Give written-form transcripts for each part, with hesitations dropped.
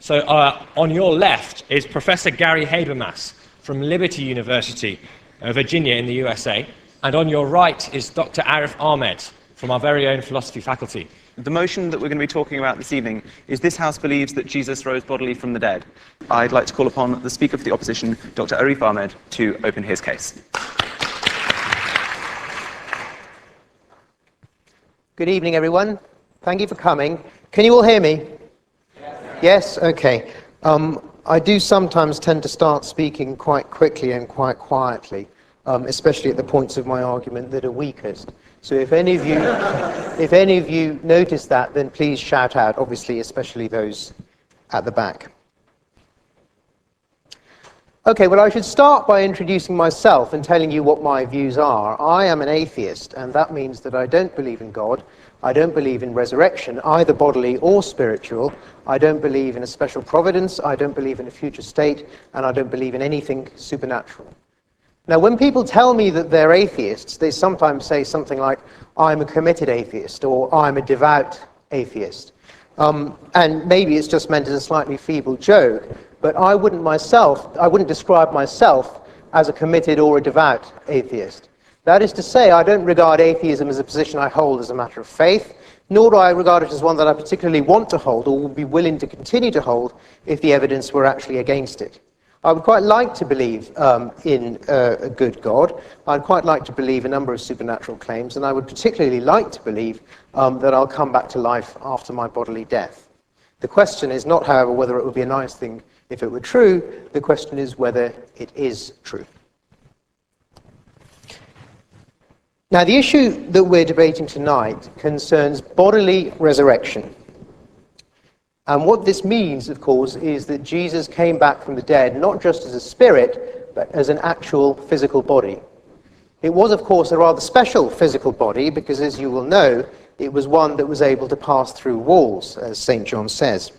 So on your left is Professor Gary Habermas from Liberty University, Virginia in the USA. And on your right is Dr. Arif Ahmed from our very own philosophy faculty. The motion that we're going to be talking about this evening is this House believes that Jesus rose bodily from the dead. I'd like to call upon the Speaker for the Opposition, Dr. Arif Ahmed, to open his case. Good evening, everyone. Thank you for coming. Can you all hear me? Yes? Okay. I do sometimes tend to start speaking quite quickly and quite quietly, especially at the points of my argument that are weakest. So if any of you notice that, then please shout out, obviously, especially those at the back. Okay, well, I should start by introducing myself and telling you what my views are. I am an atheist, and that means that I don't believe in God. I don't believe in resurrection, either bodily or spiritual. I don't believe in a special providence. I don't believe in a future state, and I don't believe in anything supernatural. Now, when people tell me that they're atheists, they sometimes say something like, I'm a committed atheist, or I'm a devout atheist. And maybe it's just meant as a slightly feeble joke, but I wouldn't describe myself as a committed or a devout atheist. That is to say, I don't regard atheism as a position I hold as a matter of faith, nor do I regard it as one that I particularly want to hold or would be willing to continue to hold if the evidence were actually against it. I would quite like to believe in a good God. I'd quite like to believe a number of supernatural claims, and I would particularly like to believe that I'll come back to life after my bodily death. The question is not, however, whether it would be a nice thing if it were true. The question is whether it is true. Now, the issue that we're debating tonight concerns bodily resurrection. And what this means, of course, is that Jesus came back from the dead, not just as a spirit, but as an actual physical body. It was, of course, a rather special physical body, because, as you will know, it was one that was able to pass through walls, as St. John says.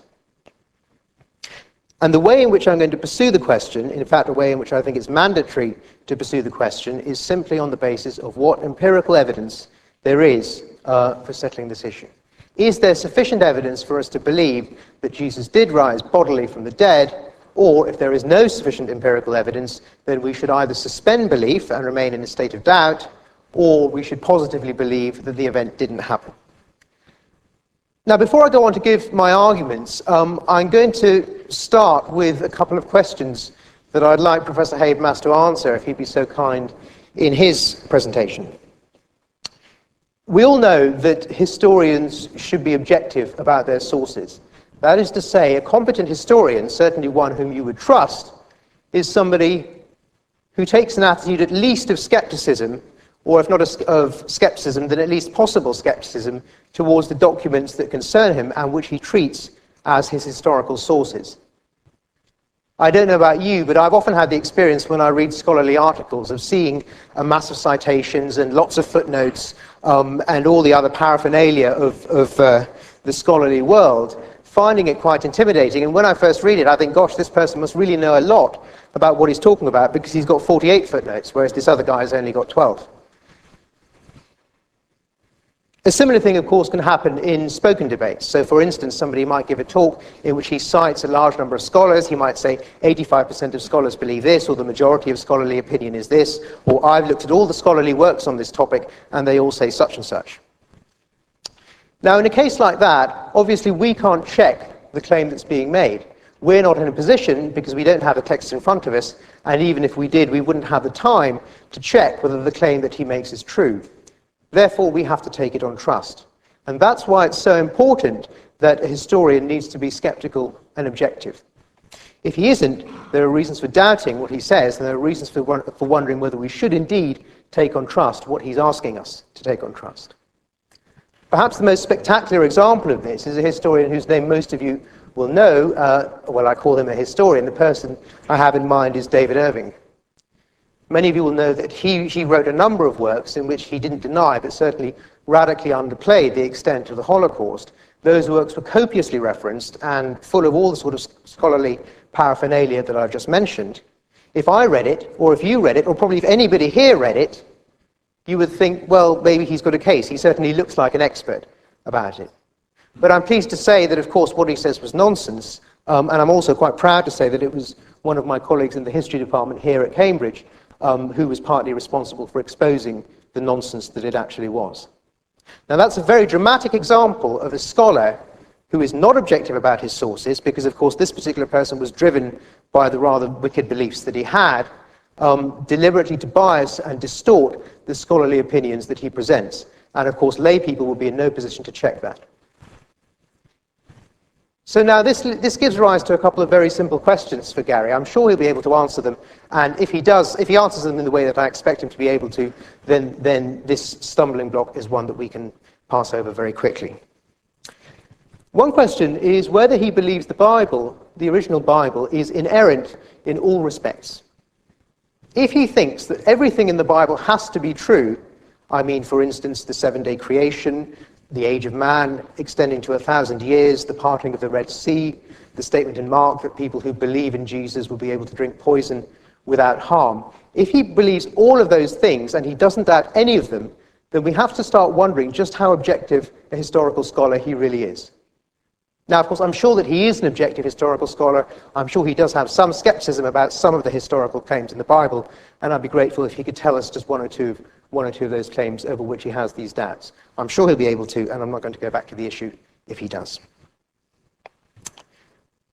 And the way in which I'm going to pursue the question, in fact, the way in which I think it's mandatory to pursue the question, is simply on the basis of what empirical evidence there is for settling this issue. Is there sufficient evidence for us to believe that Jesus did rise bodily from the dead, or if there is no sufficient empirical evidence, then we should either suspend belief and remain in a state of doubt, or we should positively believe that the event didn't happen. Now, before I go on to give my arguments, I'm going to start with a couple of questions that I'd like Professor Habermas to answer, if he'd be so kind, in his presentation. We all know that historians should be objective about their sources. That is to say, a competent historian, certainly one whom you would trust, is somebody who takes an attitude at least of skepticism, or if not of skepticism, then at least possible skepticism, towards the documents that concern him and which he treats as his historical sources. I don't know about you, but I've often had the experience when I read scholarly articles of seeing a mass of citations and lots of footnotes and all the other paraphernalia of the scholarly world, finding it quite intimidating. And when I first read it, I think, gosh, this person must really know a lot about what he's talking about, because he's got 48 footnotes, whereas this other guy's only got 12. A similar thing, of course, can happen in spoken debates. So, for instance, somebody might give a talk in which he cites a large number of scholars. He might say 85% of scholars believe this, or the majority of scholarly opinion is this, or I've looked at all the scholarly works on this topic, and they all say such and such. Now, in a case like that, obviously we can't check the claim that's being made. We're not in a position, because we don't have the text in front of us, and even if we did, we wouldn't have the time to check whether the claim that he makes is true. Therefore, we have to take it on trust. And that's why it's so important that a historian needs to be skeptical and objective. If he isn't, there are reasons for doubting what he says, and there are reasons for wondering whether we should indeed take on trust what he's asking us to take on trust. Perhaps the most spectacular example of this is a historian whose name most of you will know. Well, I call him a historian. The person I have in mind is David Irving. Many of you will know that he wrote a number of works in which he didn't deny, but certainly radically underplayed the extent of the Holocaust. Those works were copiously referenced and full of all the sort of scholarly paraphernalia that I've just mentioned. If I read it, or if you read it, or probably if anybody here read it, you would think, well, maybe he's got a case. He certainly looks like an expert about it. But I'm pleased to say that, of course, what he says was nonsense, And I'm also quite proud to say that it was one of my colleagues in the history department here at Cambridge who was partly responsible for exposing the nonsense that it actually was. Now, that's a very dramatic example of a scholar who is not objective about his sources, because, of course, this particular person was driven by the rather wicked beliefs that he had, deliberately to bias and distort the scholarly opinions that he presents. And, of course, lay people will be in no position to check that. So now this gives rise to a couple of very simple questions for Gary. I'm sure he'll be able to answer them, and if he answers them in the way that I expect him to be able to, then this stumbling block is one that we can pass over very quickly. One question is whether he believes the Bible, the original Bible, is inerrant in all respects. If he thinks that everything in the Bible has to be true, I mean, for instance, the seven-day creation, the age of man extending to 1,000 years, the parting of the Red Sea, the statement in Mark that people who believe in Jesus will be able to drink poison without harm. If he believes all of those things and he doesn't doubt any of them, then we have to start wondering just how objective a historical scholar he really is. Now, of course, I'm sure that he is an objective historical scholar. I'm sure he does have some skepticism about some of the historical claims in the Bible, and I'd be grateful if he could tell us just one or two of those claims over which he has these doubts. I'm sure he'll be able to, and I'm not going to go back to the issue if he does.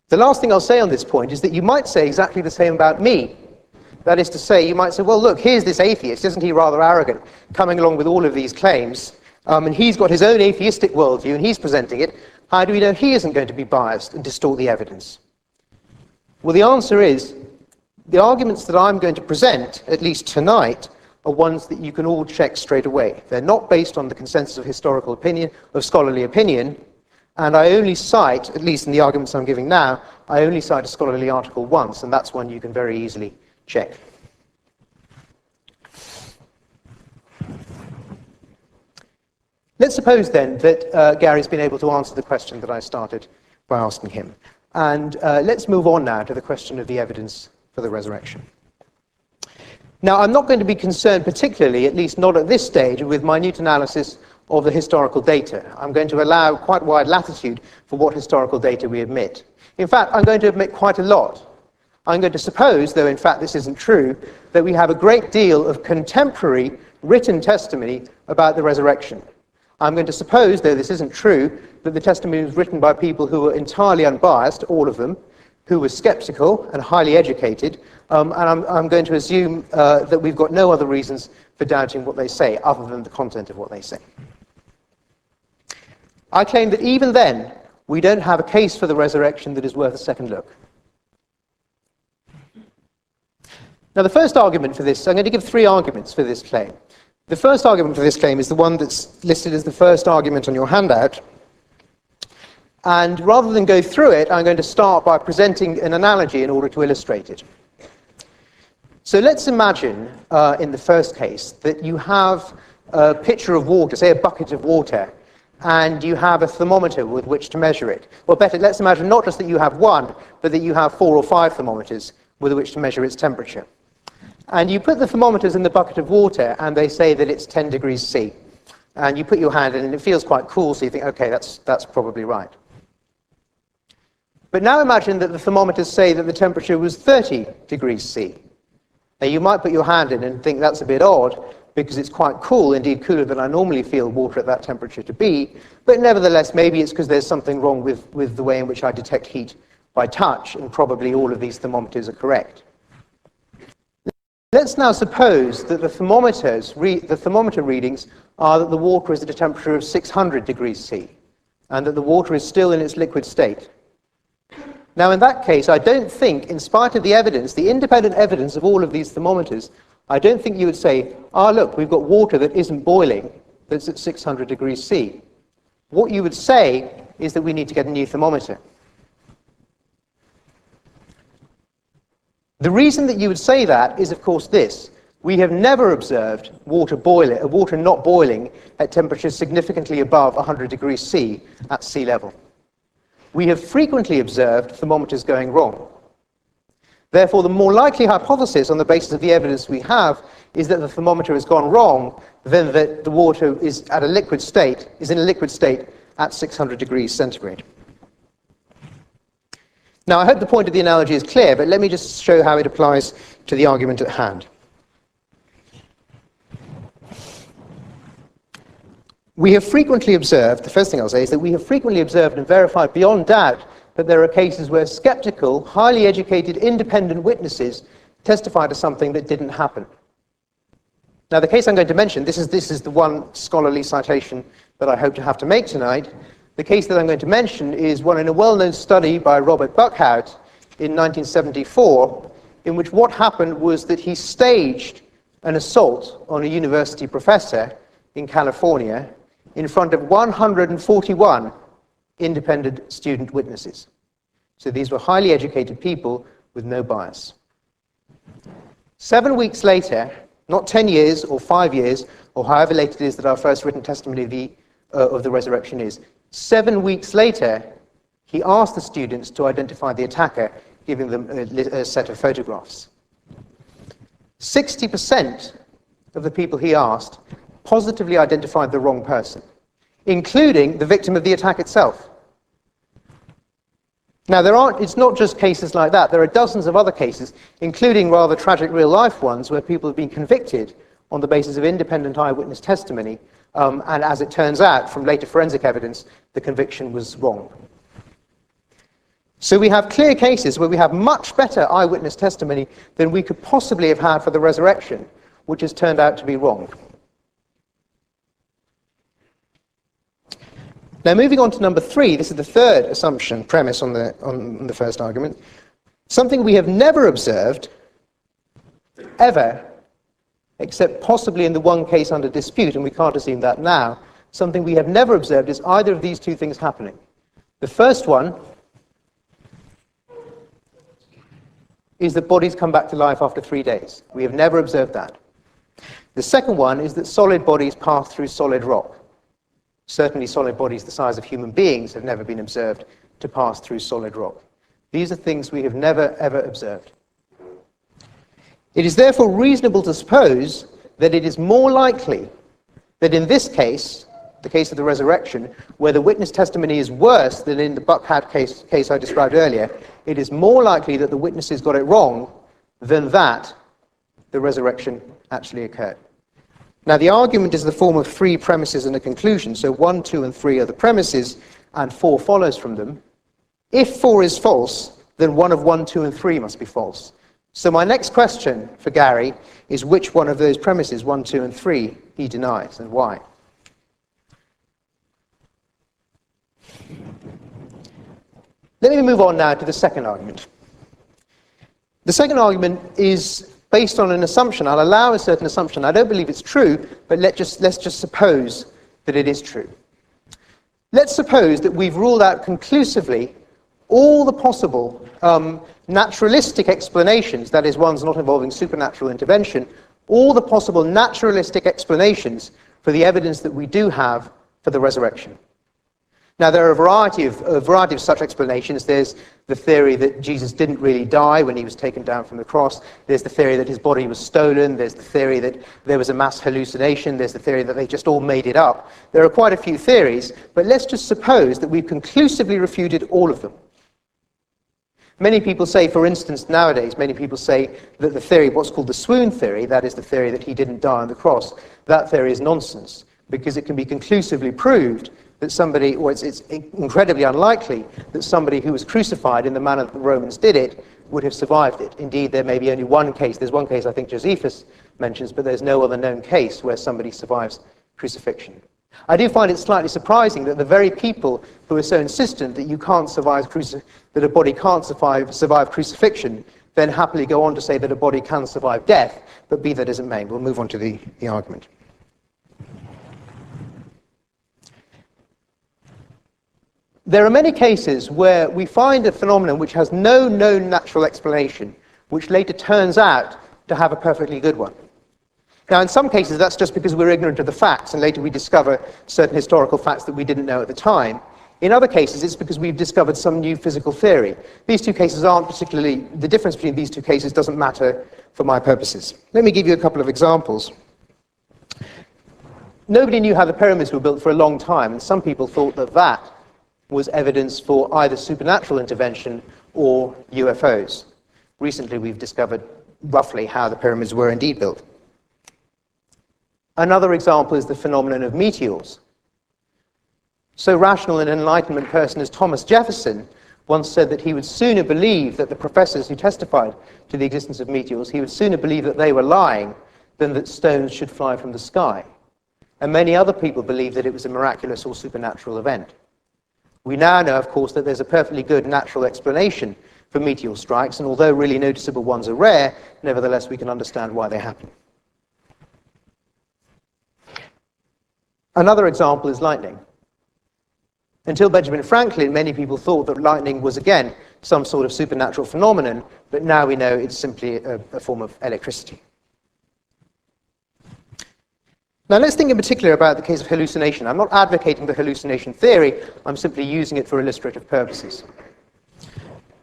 The last thing I'll say on this point is that you might say exactly the same about me. That is to say, you might say, well, look, here's this atheist, isn't he rather arrogant, coming along with all of these claims, and he's got his own atheistic worldview, and he's presenting it. How do we know he isn't going to be biased and distort the evidence? Well, the answer is, the arguments that I'm going to present, at least tonight, are ones that you can all check straight away. They're not based on the consensus of historical opinion, of scholarly opinion, and I only cite, at least in the arguments I'm giving now, I only cite a scholarly article once, and that's one you can very easily check. Let's suppose then that Gary's been able to answer the question that I started by asking him. And let's move on now to the question of the evidence for the resurrection. Now, I'm not going to be concerned particularly, at least not at this stage, with minute analysis of the historical data. I'm going to allow quite wide latitude for what historical data we admit. In fact, I'm going to admit quite a lot. I'm going to suppose, though in fact this isn't true, that we have a great deal of contemporary written testimony about the resurrection. I'm going to suppose, though this isn't true, that the testimony was written by people who were entirely unbiased, all of them, who were skeptical and highly educated, and I'm going to assume that we've got no other reasons for doubting what they say, other than the content of what they say. I claim that even then, we don't have a case for the resurrection that is worth a second look. Now, the first argument for this, I'm going to give three arguments for this claim. The first argument for this claim is the one that's listed as the first argument on your handout. And rather than go through it, I'm going to start by presenting an analogy in order to illustrate it. So let's imagine, in the first case, that you have a pitcher of water, say a bucket of water, and you have a thermometer with which to measure it. Or better, let's imagine not just that you have one, but that you have 4 or 5 thermometers with which to measure its temperature. And you put the thermometers in the bucket of water, and they say that it's 10 degrees C. And you put your hand in, and it feels quite cool, so you think, okay, that's probably right. But now imagine that the thermometers say that the temperature was 30 degrees C. Now, you might put your hand in and think that's a bit odd, because it's quite cool, indeed cooler than I normally feel water at that temperature to be, but nevertheless, maybe it's because there's something wrong with the way in which I detect heat by touch, and probably all of these thermometers are correct. Let's now suppose that the thermometer readings are that the water is at a temperature of 600 degrees C, and that the water is still in its liquid state. Now, in that case, I don't think, in spite of the evidence, the independent evidence of all of these thermometers, I don't think you would say, look, we've got water that isn't boiling, that's at 600 degrees C. What you would say is that we need to get a new thermometer. The reason that you would say that is, of course, this. We have never observed water not boiling at temperatures significantly above 100 degrees C at sea level. We have frequently observed thermometers going wrong. Therefore, the more likely hypothesis on the basis of the evidence we have is that the thermometer has gone wrong than that the water is in a liquid state at 600 degrees centigrade. Now, I hope the point of the analogy is clear, but let me just show how it applies to the argument at hand. We have frequently observed, the first thing I'll say is that we have frequently observed and verified beyond doubt that there are cases where skeptical, highly educated, independent witnesses testify to something that didn't happen. Now, the case I'm going to mention, this is the one scholarly citation that I hope to have to make tonight. The case that I'm going to mention is one in a well-known study by Robert Buckhout in 1974, in which what happened was that he staged an assault on a university professor in California in front of 141 independent student witnesses. So these were highly educated people with no bias. 7 weeks later, not 10 years or 5 years, or however late it is that our first written testimony of the resurrection is, 7 weeks later, he asked the students to identify the attacker, giving them a set of photographs. 60% of the people he asked positively identified the wrong person, including the victim of the attack itself. Now, it's not just cases like that. There are dozens of other cases, including rather tragic real-life ones, where people have been convicted on the basis of independent eyewitness testimony, and as it turns out, from later forensic evidence, the conviction was wrong. So we have clear cases where we have much better eyewitness testimony than we could possibly have had for the resurrection, which has turned out to be wrong. Now, moving on to number 3, this is the third assumption, premise on the first argument. Something we have never observed, ever, except possibly in the one case under dispute, and we can't assume that now, something we have never observed is either of these two things happening. The first one is that bodies come back to life after 3 days. We have never observed that. The second one is that solid bodies pass through solid rock. Certainly solid bodies the size of human beings have never been observed to pass through solid rock. These are things we have never, ever observed. It is therefore reasonable to suppose that it is more likely that in this case, the case of the resurrection, where the witness testimony is worse than in the Buckhout case I described earlier, it is more likely that the witnesses got it wrong than that the resurrection actually occurred. Now, the argument is the form of 3 premises and a conclusion. So 1, 2, and 3 are the premises, and 4 follows from them. If 4 is false, then 1 of 1, 2, and 3 must be false. So my next question for Gary is which one of those premises, 1, 2, and 3, he denies, and why? Let me move on now to the second argument. The second argument is based on an assumption. I'll allow a certain assumption. I don't believe it's true, but let's just suppose that it is true. Let's suppose that we've ruled out conclusively all the possible naturalistic explanations, that is, ones not involving supernatural intervention, all the possible naturalistic explanations for the evidence that we do have for the resurrection. Now, there are a variety of such explanations. There's the theory that Jesus didn't really die when he was taken down from the cross. There's the theory that his body was stolen. There's the theory that there was a mass hallucination. There's the theory that they just all made it up. There are quite a few theories, but let's just suppose that we've conclusively refuted all of them. Many people say, for instance, nowadays, many people say that the theory, what's called the swoon theory, that is the theory that he didn't die on the cross, that theory is nonsense, because it can be conclusively proved that somebody, or it's incredibly unlikely that somebody who was crucified in the manner that the Romans did it would have survived it. Indeed, there may be only one case. There's one case I think Josephus mentions, but there's no other known case where somebody survives crucifixion. I do find it slightly surprising that the very people who are so insistent that you can't survive that a body can't survive crucifixion then happily go on to say that a body can survive death, but be that as it may. We'll move on to the argument. There are many cases where we find a phenomenon which has no known natural explanation, which later turns out to have a perfectly good one. Now, in some cases, that's just because we're ignorant of the facts, and later we discover certain historical facts that we didn't know at the time. In other cases, it's because we've discovered some new physical theory. These two cases aren't particularly, the difference between these two cases doesn't matter for my purposes. Let me give you a couple of examples. Nobody knew how the pyramids were built for a long time, and some people thought that that was evidence for either supernatural intervention or UFOs. Recently, we've discovered roughly how the pyramids were indeed built. Another example is the phenomenon of meteors. So rational and enlightenment person as Thomas Jefferson once said that he would sooner believe that the professors who testified to the existence of meteors, he would sooner believe that they were lying than that stones should fly from the sky. And many other people believe that it was a miraculous or supernatural event. We now know, of course, that there's a perfectly good natural explanation for meteor strikes, and although really noticeable ones are rare, nevertheless we can understand why they happen. Another example is lightning. Until Benjamin Franklin, many people thought that lightning was, again, some sort of supernatural phenomenon, but now we know it's simply a form of electricity. Now let's think in particular about the case of hallucination. I'm not advocating the hallucination theory, I'm simply using it for illustrative purposes.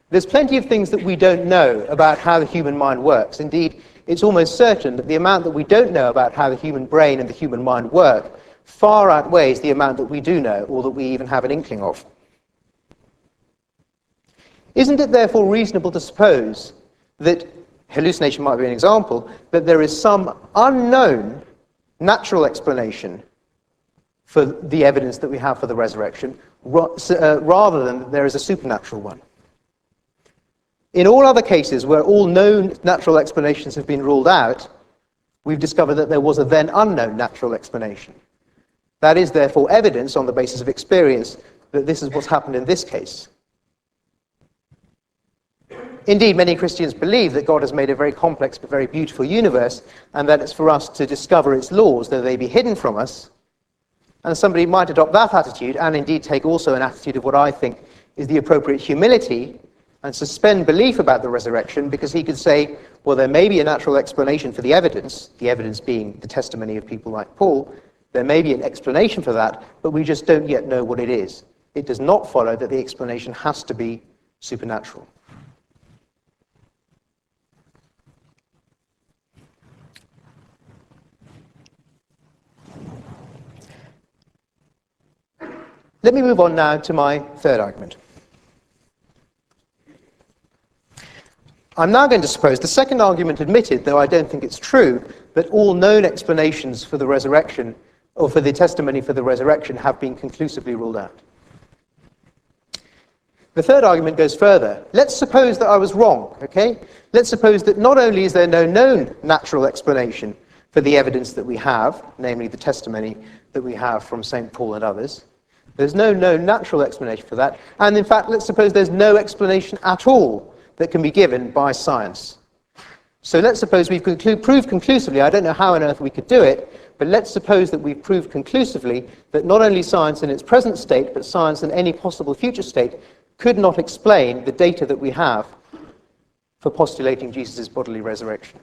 There's plenty of things that we don't know about how the human mind works. Indeed, it's almost certain that the amount that we don't know about how the human brain and the human mind work far outweighs the amount that we do know, or that we even have an inkling of. Isn't it therefore reasonable to suppose that, hallucination might be an example, that there is some unknown natural explanation for the evidence that we have for the resurrection, rather than that there is a supernatural one? In all other cases where all known natural explanations have been ruled out, we've discovered that there was a then unknown natural explanation. That is, therefore, evidence on the basis of experience that this is what's happened in this case. Indeed, many Christians believe that God has made a very complex but very beautiful universe, and that it's for us to discover its laws, though they be hidden from us. And somebody might adopt that attitude, and indeed take also an attitude of what I think is the appropriate humility, and suspend belief about the resurrection, because he could say, well, there may be a natural explanation for the evidence being the testimony of people like Paul. There may be an explanation for that, but we just don't yet know what it is. It does not follow that the explanation has to be supernatural. Let me move on now to my third argument. I'm now going to suppose the second argument admitted, though I don't think it's true, that all known explanations for the resurrection, or for the testimony for the resurrection, have been conclusively ruled out. The third argument goes further. Let's suppose that I was wrong, okay? Let's suppose that not only is there no known natural explanation for the evidence that we have, namely the testimony that we have from St. Paul and others, there's no known natural explanation for that, and in fact, let's suppose there's no explanation at all that can be given by science. So let's suppose we've proved conclusively, I don't know how on earth we could do it, but let's suppose that we've proved conclusively that not only science in its present state, but science in any possible future state could not explain the data that we have for postulating Jesus' bodily resurrection.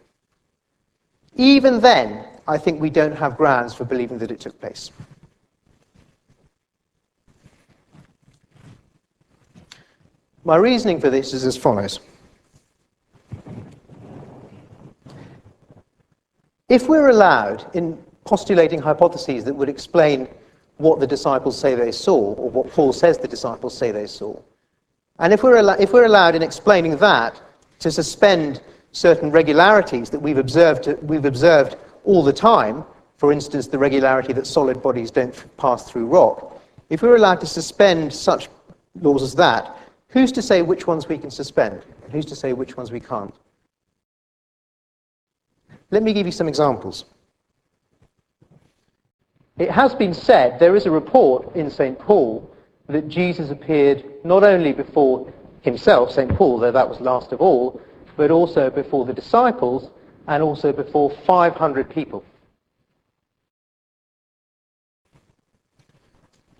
Even then, I think we don't have grounds for believing that it took place. My reasoning for this is as follows. If we're allowed, in postulating hypotheses that would explain what the disciples say they saw, or what Paul says the disciples say they saw, and if we're allowed in explaining that to suspend certain regularities that we've observed all the time, for instance, the regularity that solid bodies don't pass through rock, if we're allowed to suspend such laws as that, who's to say which ones we can suspend, and who's to say which ones we can't? Let me give you some examples. It has been said, there is a report in St. Paul, that Jesus appeared not only before himself, St. Paul, though that was last of all, but also before the disciples, and also before 500 people.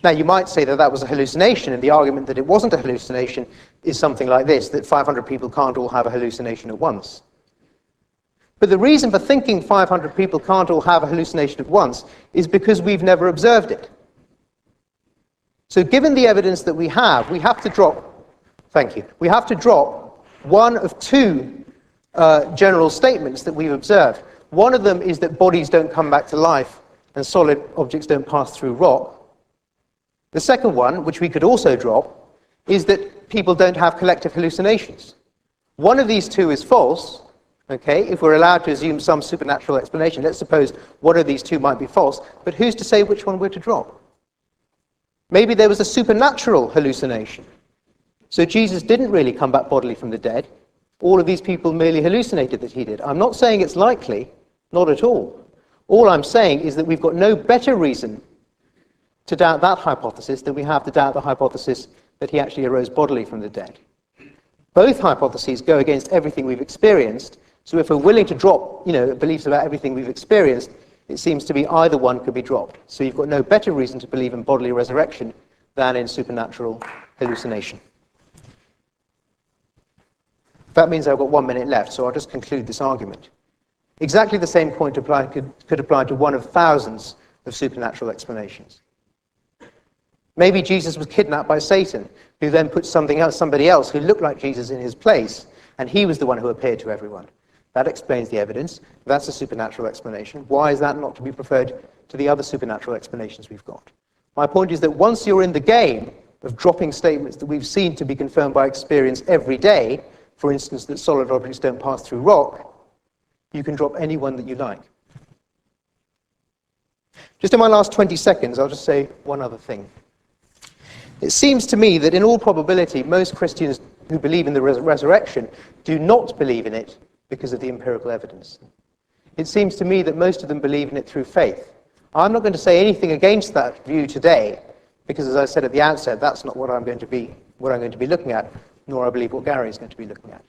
Now, you might say that that was a hallucination, and the argument that it wasn't a hallucination is something like this, that 500 people can't all have a hallucination at once. But the reason for thinking 500 people can't all have a hallucination at once is because we've never observed it. So given the evidence that we have to drop, we have to drop one of two general statements that we've observed. One of them is that bodies don't come back to life and solid objects don't pass through rock. The second one, which we could also drop, is that people don't have collective hallucinations. One of these two is false, okay, if we're allowed to assume some supernatural explanation. Let's suppose one of these two might be false, but who's to say which one we're to drop? Maybe there was a supernatural hallucination. So Jesus didn't really come back bodily from the dead. All of these people merely hallucinated that he did. I'm not saying it's likely, not at all. All I'm saying is that we've got no better reason to doubt that hypothesis than we have to doubt the hypothesis that he actually arose bodily from the dead. Both hypotheses go against everything we've experienced, so if we're willing to drop, beliefs about everything we've experienced, it seems to be either one could be dropped. So you've got no better reason to believe in bodily resurrection than in supernatural hallucination. That means I've got 1 minute left, so I'll just conclude this argument. Exactly the same point could apply to one of thousands of supernatural explanations. Maybe Jesus was kidnapped by Satan, who then put somebody else who looked like Jesus in his place, and he was the one who appeared to everyone. That explains the evidence. That's a supernatural explanation. Why is that not to be preferred to the other supernatural explanations we've got? My point is that once you're in the game of dropping statements that we've seen to be confirmed by experience every day, for instance, that solid objects don't pass through rock, you can drop any one that you like. Just in my last 20 seconds, I'll just say one other thing. It seems to me that in all probability, most Christians who believe in the resurrection do not believe in it because of the empirical evidence. It seems to me that most of them believe in it through faith. I'm not going to say anything against that view today, because as I said at the outset, that's not what I'm going to be looking at, nor I believe what Gary is going to be looking at.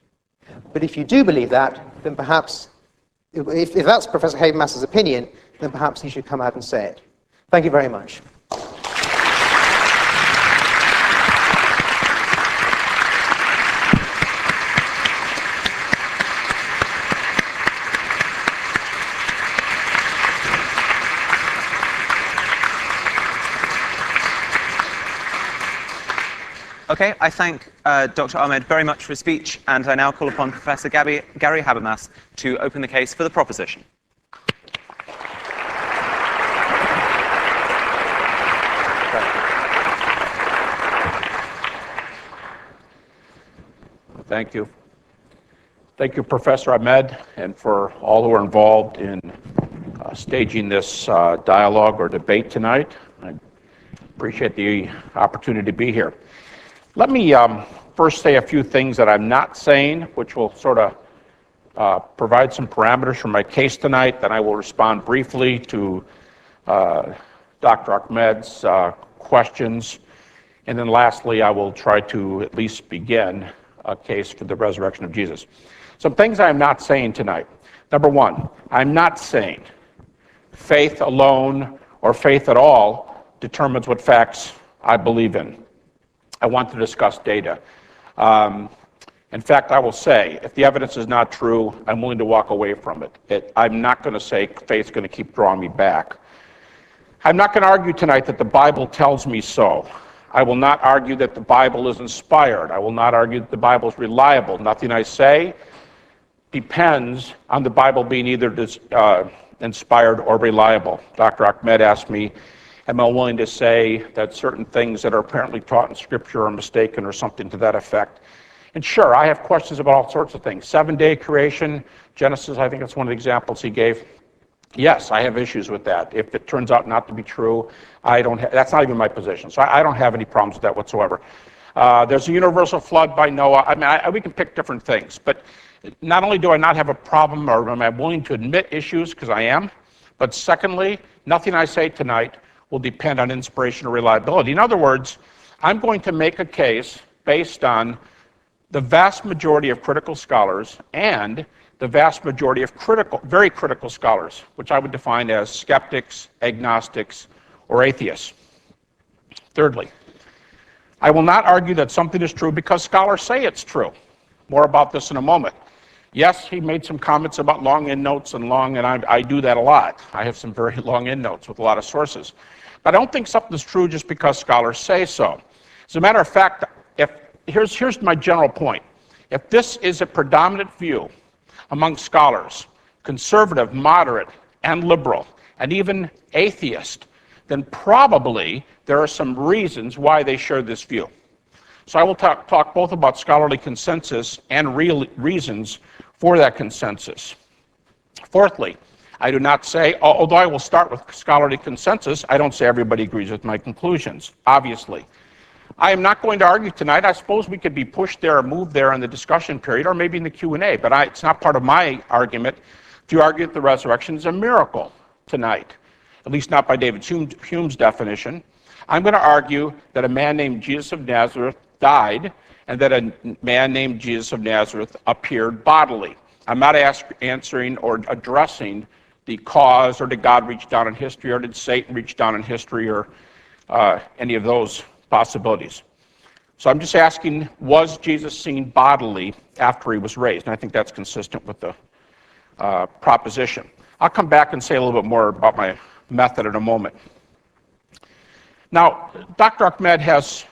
But if you do believe that, then perhaps, if that's Professor Habermas's opinion, then perhaps he should come out and say it. Thank you very much. Okay, I thank Dr. Ahmed very much for his speech, and I now call upon Professor Gary Habermas to open the case for the proposition. Thank you. Thank you, Professor Ahmed, and for all who are involved in staging this dialogue or debate tonight. I appreciate the opportunity to be here. Let me first say a few things that I'm not saying, which will sort of provide some parameters for my case tonight. Then I will respond briefly to Dr. Ahmed's questions. And then lastly, I will try to at least begin a case for the resurrection of Jesus. Some things I'm not saying tonight. Number one, I'm not saying faith alone or faith at all determines what facts I believe in. I want to discuss data. In fact, I will say, if the evidence is not true, I'm willing to walk away from it. I'm not going to say faith's going to keep drawing me back. I'm not going to argue tonight that the Bible tells me so. I will not argue that the Bible is inspired. I will not argue that the Bible is reliable. Nothing I say depends on the Bible being either inspired or reliable. Dr. Ahmed asked me, am I willing to say that certain things that are apparently taught in Scripture are mistaken or something to that effect? And sure, I have questions about all sorts of things. 7-day creation, Genesis, I think that's one of the examples he gave. Yes, I have issues with that. If it turns out not to be true, that's not even my position. So I don't have any problems with that whatsoever. There's a universal flood by Noah. I mean, we can pick different things. But not only do I not have a problem, or am I willing to admit issues, because I am, but secondly, nothing I say tonight will depend on inspiration or reliability. In other words, I'm going to make a case based on the vast majority of critical scholars and the vast majority of very critical scholars, which I would define as skeptics, agnostics, or atheists. Thirdly, I will not argue that something is true because scholars say it's true. More about this in a moment. Yes, he made some comments about long endnotes and I do that a lot. I have some very long endnotes with a lot of sources. But I don't think something's true just because scholars say so. As a matter of fact, here's my general point. If this is a predominant view among scholars, conservative, moderate, and liberal, and even atheist, then probably there are some reasons why they share this view. So I will talk both about scholarly consensus and real reasons for that consensus. Fourthly, I do not say, although I will start with scholarly consensus, I don't say everybody agrees with my conclusions, obviously. I am not going to argue tonight. I suppose we could be pushed there or moved there in the discussion period or maybe in the Q&A, but it's not part of my argument to argue that the resurrection is a miracle tonight, at least not by David Hume's definition. I'm going to argue that a man named Jesus of Nazareth died and that a man named Jesus of Nazareth appeared bodily. I'm not answering or addressing the cause, or did God reach down in history, or did Satan reach down in history, or any of those possibilities. So I'm just asking, was Jesus seen bodily after he was raised? And I think that's consistent with the proposition. I'll come back and say a little bit more about my method in a moment. Now, Dr. Ahmed has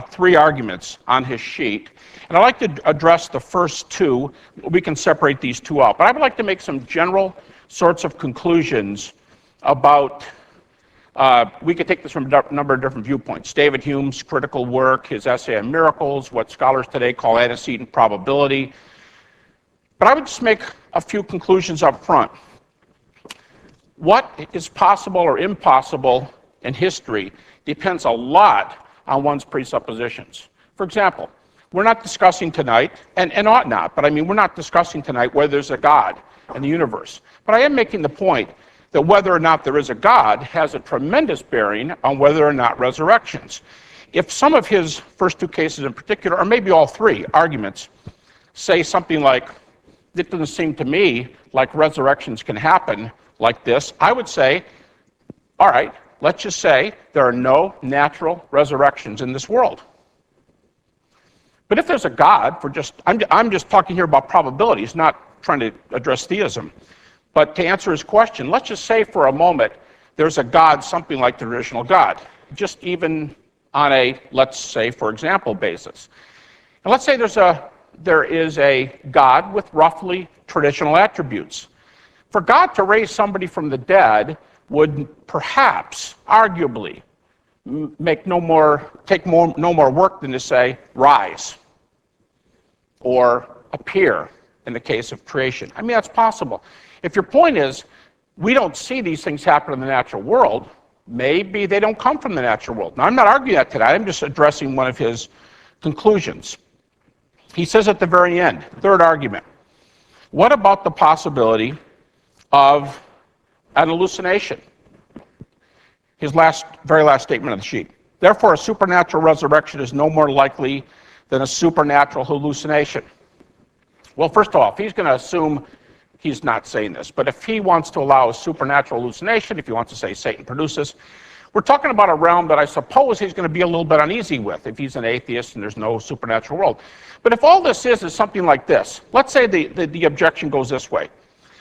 3 arguments on his sheet, and I'd like to address the first 2. We can separate these 2 out, but I would like to make some general sorts of conclusions about, we could take this from a number of different viewpoints. David Hume's critical work, his essay on miracles, what scholars today call antecedent probability. But I would just make a few conclusions up front. What is possible or impossible in history depends a lot on one's presuppositions. For example, we're not discussing tonight, and ought not, but I mean, we're not discussing tonight whether there's a God in the universe. But I am making the point that whether or not there is a God has a tremendous bearing on whether or not resurrections. If some of his first 2 cases in particular, or maybe all 3 arguments, say something like, it doesn't seem to me like resurrections can happen like this, I would say, all right, let's just say there are no natural resurrections in this world. But if there's a God, I'm just talking here about probabilities, not trying to address theism. But to answer his question, let's just say for a moment there's a God, something like the traditional God, just even on a, let's say, for example, basis. And let's say there is a God with roughly traditional attributes. For God to raise somebody from the dead would perhaps, arguably, take no more work than to say, rise, or appear in the case of creation. I mean, that's possible. If your point is, we don't see these things happen in the natural world, maybe they don't come from the natural world. Now, I'm not arguing that today. I'm just addressing one of his conclusions. He says at the very end, 3rd argument, what about the possibility of an hallucination? His very last statement on the sheet. Therefore, a supernatural resurrection is no more likely than a supernatural hallucination. Well, first of all, if he's going to assume, he's not saying this, but if he wants to allow a supernatural hallucination, if he wants to say Satan produces, we're talking about a realm that I suppose he's going to be a little bit uneasy with if he's an atheist and there's no supernatural world. But if all this is something like this, let's say the objection goes this way.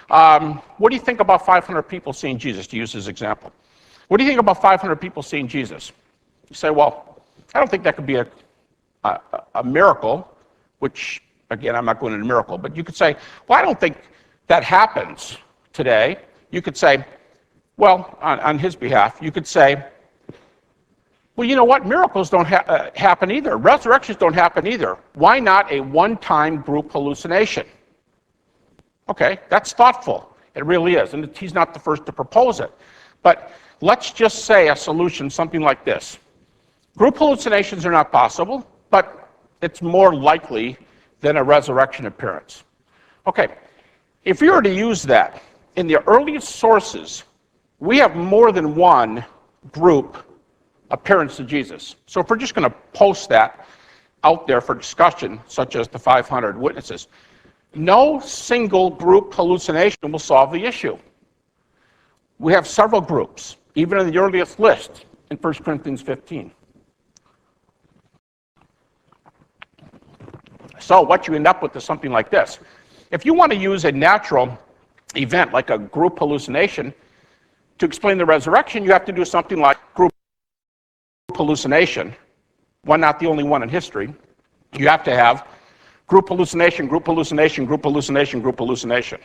What do you think about 500 people seeing Jesus, to use his example? What do you think about 500 people seeing Jesus? You say, well, I don't think that could be a miracle, which, again, I'm not going into miracle, but you could say, well, I don't think that happens today. You could say, well, on his behalf, you could say, well, you know what? Miracles don't happen either. Resurrections don't happen either. Why not a one-time group hallucination? Okay, that's thoughtful. It really is, and he's not the first to propose it. But let's just say a solution, something like this. Group hallucinations are not possible, but it's more likely than a resurrection appearance. Okay, if you were to use that, in the earliest sources, we have more than one group appearance to Jesus. So if we're just going to post that out there for discussion, such as the 500 witnesses, no single group hallucination will solve the issue. We have several groups, even in the earliest list in 1 Corinthians 15. So what you end up with is something like this. If you want to use a natural event like a group hallucination to explain the resurrection, you have to do something like group hallucination, one not the only one in history. You have to have group hallucination, group hallucination, group hallucination, group hallucination.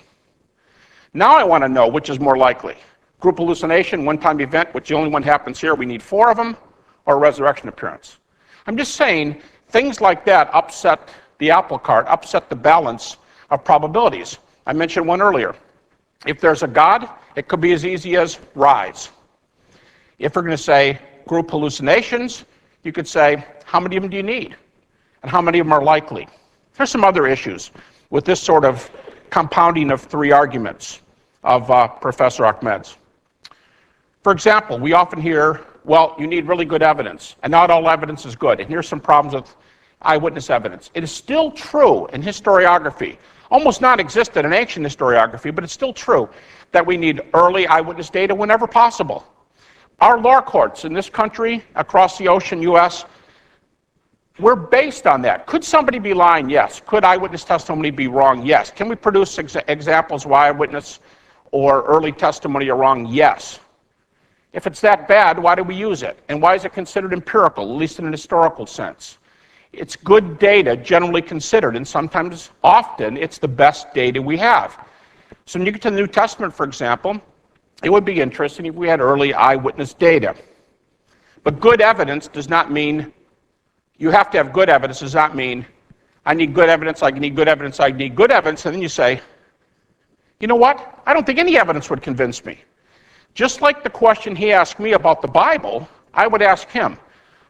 Now I want to know which is more likely. Group hallucination, one-time event, which the only one happens here, we need 4 of them, or a resurrection appearance. I'm just saying Things like that upset the apple cart, upset the balance of probabilities. I mentioned one earlier. If there's a God, it could be as easy as rise. If we're going to say group hallucinations, you could say, how many of them do you need? And how many of them are likely? There's some other issues with this sort of compounding of three arguments of Professor Ahmed's. For example, we often hear, well, you need really good evidence, and not all evidence is good. And here's some problems with eyewitness evidence. It is still true in historiography, almost non-existent in ancient historiography, but it's still true that we need early eyewitness data whenever possible. Our law courts in this country, across the ocean, US, we're based on that. Could somebody be lying? Yes. Could eyewitness testimony be wrong? Yes. Can we produce examples why eyewitness or early testimony are wrong? Yes. If it's that bad, why do we use it? And why is it considered empirical, at least in an historical sense? It's good data generally considered, and sometimes, often, it's the best data we have. So when you get to the New Testament, for example, it would be interesting if we had early eyewitness data. But good evidence does not mean, you have to have good evidence, does not mean, I need good evidence, I need good evidence, I need good evidence, and then you say, you know what? I don't think any evidence would convince me. Just like the question he asked me about the Bible, I would ask him,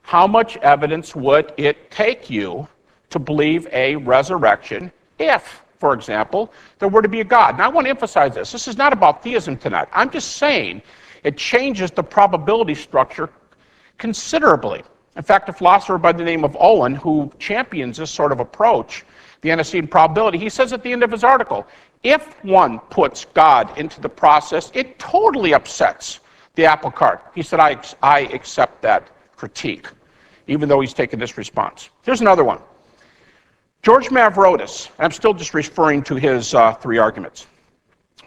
how much evidence would it take you to believe a resurrection if, for example, there were to be a God? And I want to emphasize this. This is not about theism tonight. I'm just saying it changes the probability structure considerably. In fact, a philosopher by the name of Owen, who champions this sort of approach, the antecedent probability, he says at the end of his article, if one puts God into the process, it totally upsets the apple cart. He said, I accept that critique, even though he's taken this response. Here's another one. George Mavrodis, and I'm still just referring to his three arguments.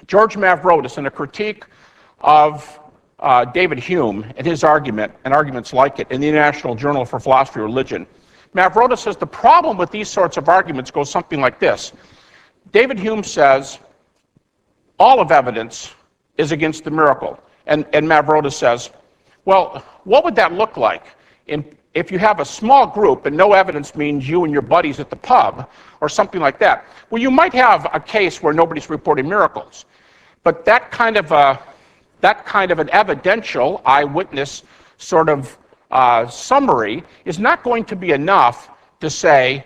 George Mavrodis, in a critique of David Hume and his argument, and arguments like it, in the International Journal for Philosophy and Religion, Mavrodis says the problem with these sorts of arguments goes something like this. David Hume says all of evidence is against the miracle. And Mavrodis says, well, what would that look like if you have a small group and no evidence means you and your buddies at the pub or something like that? Well, you might have a case where nobody's reporting miracles. But that kind of an evidential eyewitness sort of summary is not going to be enough to say,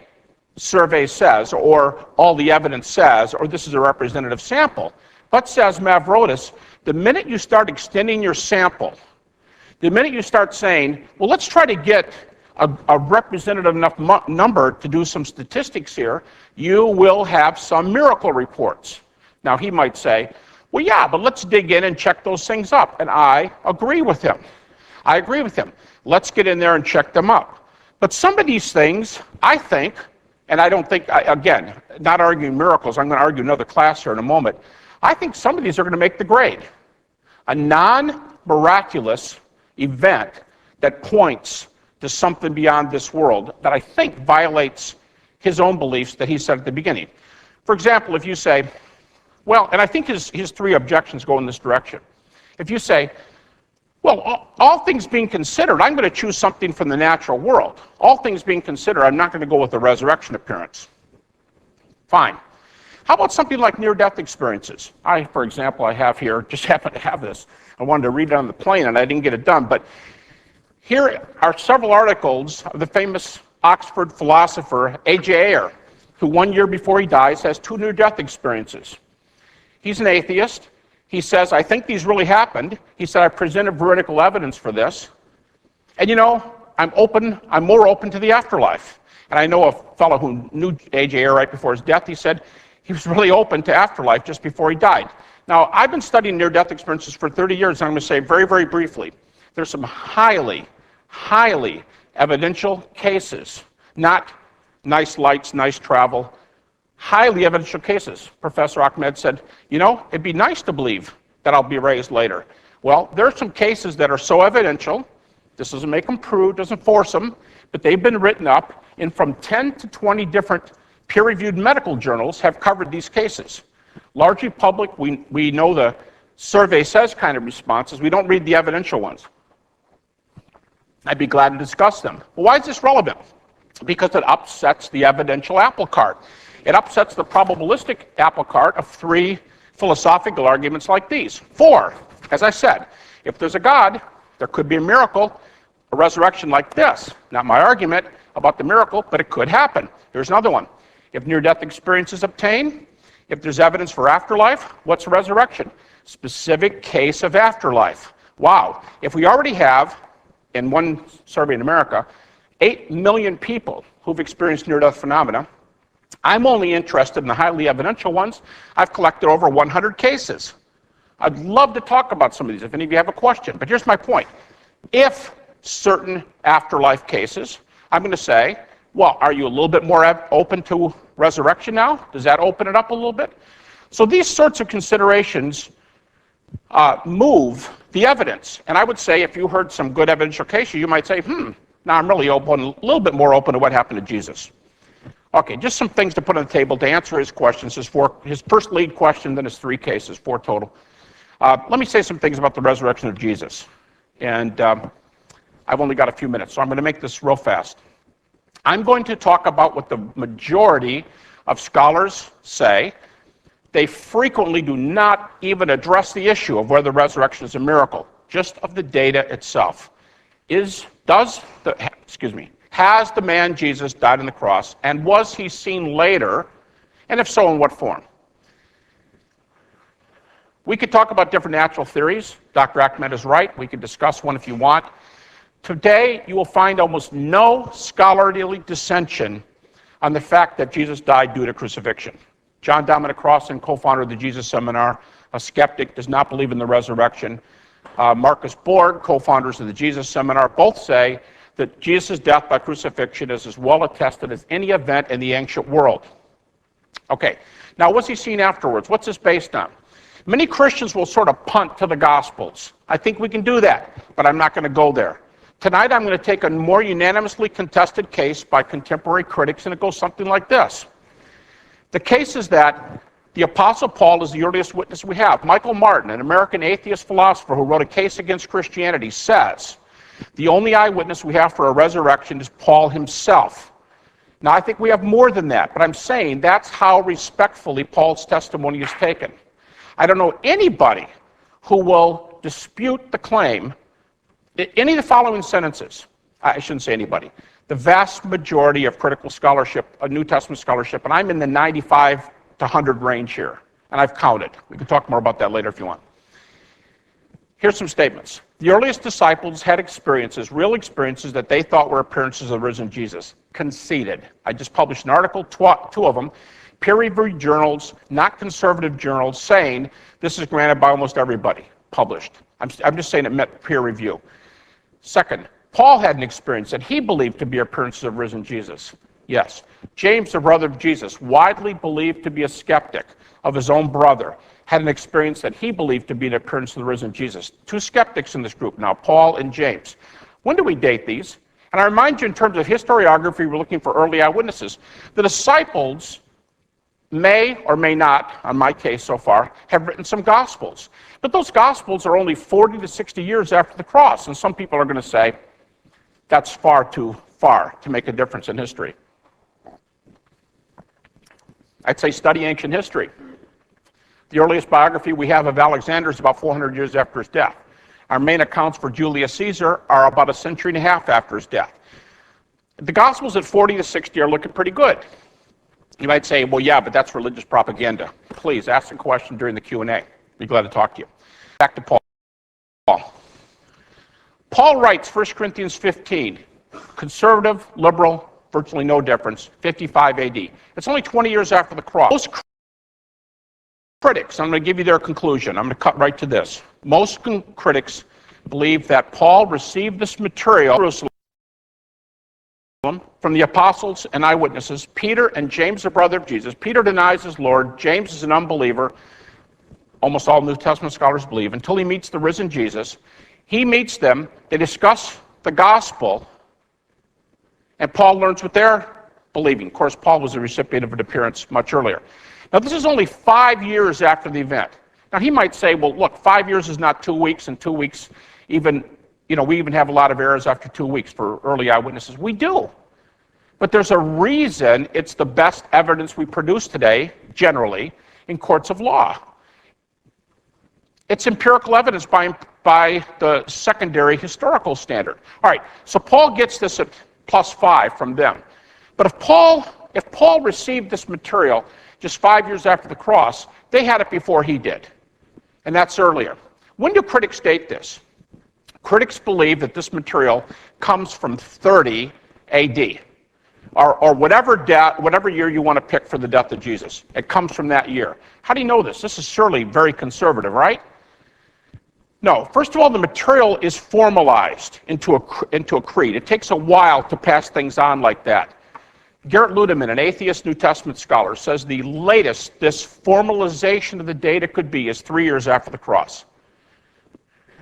survey says, or all the evidence says, or this is a representative sample. But, says Mavrodis, the minute you start extending your sample, the minute you start saying, well, let's try to get a representative enough number to do some statistics here, you will have some miracle reports. Now, he might say, well, yeah, but let's dig in and check those things up. And I agree with him. I agree with him. Let's get in there and check them up. But some of these things, I think, and I don't think, again, not arguing miracles, I'm going to argue another class here in a moment. I think some of these are going to make the grade. A non-miraculous event that points to something beyond this world that I think violates his own beliefs that he said at the beginning. For example, if you say, well, and I think his three objections go in this direction. If you say, well, all things being considered, I'm going to choose something from the natural world. All things being considered, I'm not going to go with the resurrection appearance. Fine. How about something like near-death experiences? For example, I have here, just happen to have this. I wanted to read it on the plane, and I didn't get it done. But here are several articles of the famous Oxford philosopher A.J. Ayer, who 1 year before he dies has 2 near-death experiences. He's an atheist. He says, I think these really happened. He said, I presented veridical evidence for this. And you know, I'm more open to the afterlife. And I know a fellow who knew A.J. Ayer right before his death. He said he was really open to afterlife just before he died. Now, I've been studying near-death experiences for 30 years, and I'm going to say very, very briefly, there's some highly evidential cases, not nice lights, nice travel, highly evidential cases. Professor Ahmed said, you know, it'd be nice to believe that I'll be raised later. Well, there are some cases that are so evidential, this doesn't make them prove, doesn't force them, but they've been written up in from 10 to 20 different peer-reviewed medical journals have covered these cases. Largely public, we know the survey says kind of responses, we don't read the evidential ones. I'd be glad to discuss them. Well, why is this relevant? because it upsets the evidential apple cart. It upsets the probabilistic apple cart of three philosophical arguments like these. 4, as I said, if there's a God, there could be a miracle, a resurrection like this. Not my argument about the miracle, but it could happen. Here's another one. If near-death experiences obtain, if there's evidence for afterlife, what's a resurrection? Specific case of afterlife. Wow. If we already have, in one survey in America, 8 million people who've experienced near-death phenomena, I'm only interested in the highly evidential ones. I've collected over 100 cases. I'd love to talk about some of these if any of you have a question. But here's my point. If certain afterlife cases, I'm going to say, well, are you a little bit more open to resurrection now? Does that open it up a little bit? So these sorts of considerations move the evidence. And I would say if you heard some good evidential cases, you might say, now I'm really open, a little bit more open to what happened to Jesus. Okay, just some things to put on the table to answer his questions, his first lead question, then his 3 cases, 4 total. Let me say some things about the resurrection of Jesus. And I've only got a few minutes, so I'm going to make this real fast. I'm going to talk about what the majority of scholars say. They frequently do not even address the issue of whether resurrection is a miracle, just of the data itself. Has the man Jesus died on the cross, and was he seen later, and if so, in what form? We could talk about different natural theories. Dr. Ahmed is right. We could discuss one if you want. Today, you will find almost no scholarly dissension on the fact that Jesus died due to crucifixion. John Dominic Crossan, co-founder of the Jesus Seminar, a skeptic, does not believe in the resurrection. Marcus Borg, co-founders of the Jesus Seminar, both say that Jesus' death by crucifixion is as well attested as any event in the ancient world. Okay, now was he seen afterwards? What's this based on? Many Christians will sort of punt to the Gospels. I think we can do that, but I'm not going to go there. Tonight I'm going to take a more unanimously contested case by contemporary critics, and it goes something like this. The case is that the Apostle Paul is the earliest witness we have. Michael Martin, an American atheist philosopher who wrote a case against Christianity, says the only eyewitness we have for a resurrection is Paul himself. Now, I think we have more than that, but I'm saying that's how respectfully Paul's testimony is taken. I don't know anybody who will dispute the claim, any of the following sentences. I shouldn't say anybody. The vast majority of critical scholarship, New Testament scholarship, and I'm in the 95 to 100 range here, and I've counted. We can talk more about that later if you want. Here's some statements. The earliest disciples had experiences, real experiences, that they thought were appearances of the risen Jesus. Conceded. I just published an article, 2 of them, peer-reviewed journals, not conservative journals, saying this is granted by almost everybody. Published. I'm just saying it met peer review. Second, Paul had an experience that he believed to be appearances of risen Jesus. Yes. James, the brother of Jesus, widely believed to be a skeptic of his own brother, had an experience that he believed to be an appearance of the risen Jesus. 2 skeptics in this group now, Paul and James. When do we date these? And I remind you, in terms of historiography, we're looking for early eyewitnesses. The disciples may or may not, on my case so far, have written some Gospels. But those Gospels are only 40 to 60 years after the cross, and some people are going to say, that's far too far to make a difference in history. I'd say study ancient history. The earliest biography we have of Alexander is about 400 years after his death. Our main accounts for Julius Caesar are about a century and a half after his death. The Gospels at 40 to 60 are looking pretty good. You might say, well, yeah, but that's religious propaganda. Please ask the question during the Q&A. Be glad to talk to you. Back to Paul. Paul writes 1 Corinthians 15, conservative, liberal, virtually no difference, 55 AD. It's only 20 years after the cross. Most critics, I'm going to give you their conclusion. I'm going to cut right to this. Most critics believe that Paul received this material from Jerusalem from the apostles and eyewitnesses, Peter and James, the brother of Jesus. Peter denies his Lord. James is an unbeliever. Almost all New Testament scholars believe, until he meets the risen Jesus. He meets them, they discuss the gospel, and Paul learns what they're believing. Of course, Paul was a recipient of an appearance much earlier. Now, this is only 5 years after the event. Now, he might say, well, look, 5 years is not 2 weeks, and 2 weeks even, we even have a lot of errors after 2 weeks for early eyewitnesses. We do. But there's a reason it's the best evidence we produce today, generally, in courts of law. It's empirical evidence by the secondary historical standard. All right, so Paul gets this at +5 from them. But if Paul received this material just 5 years after the cross, they had it before he did. And that's earlier. When do critics date this? Critics believe that this material comes from 30 AD, or whatever year you want to pick for the death of Jesus. It comes from that year. How do you know this? This is surely very conservative, right? No. First of all, the material is formalized into a creed. It takes a while to pass things on like that. Garrett Ludeman, an atheist New Testament scholar, says the latest this formalization of the data could be is 3 years after the cross.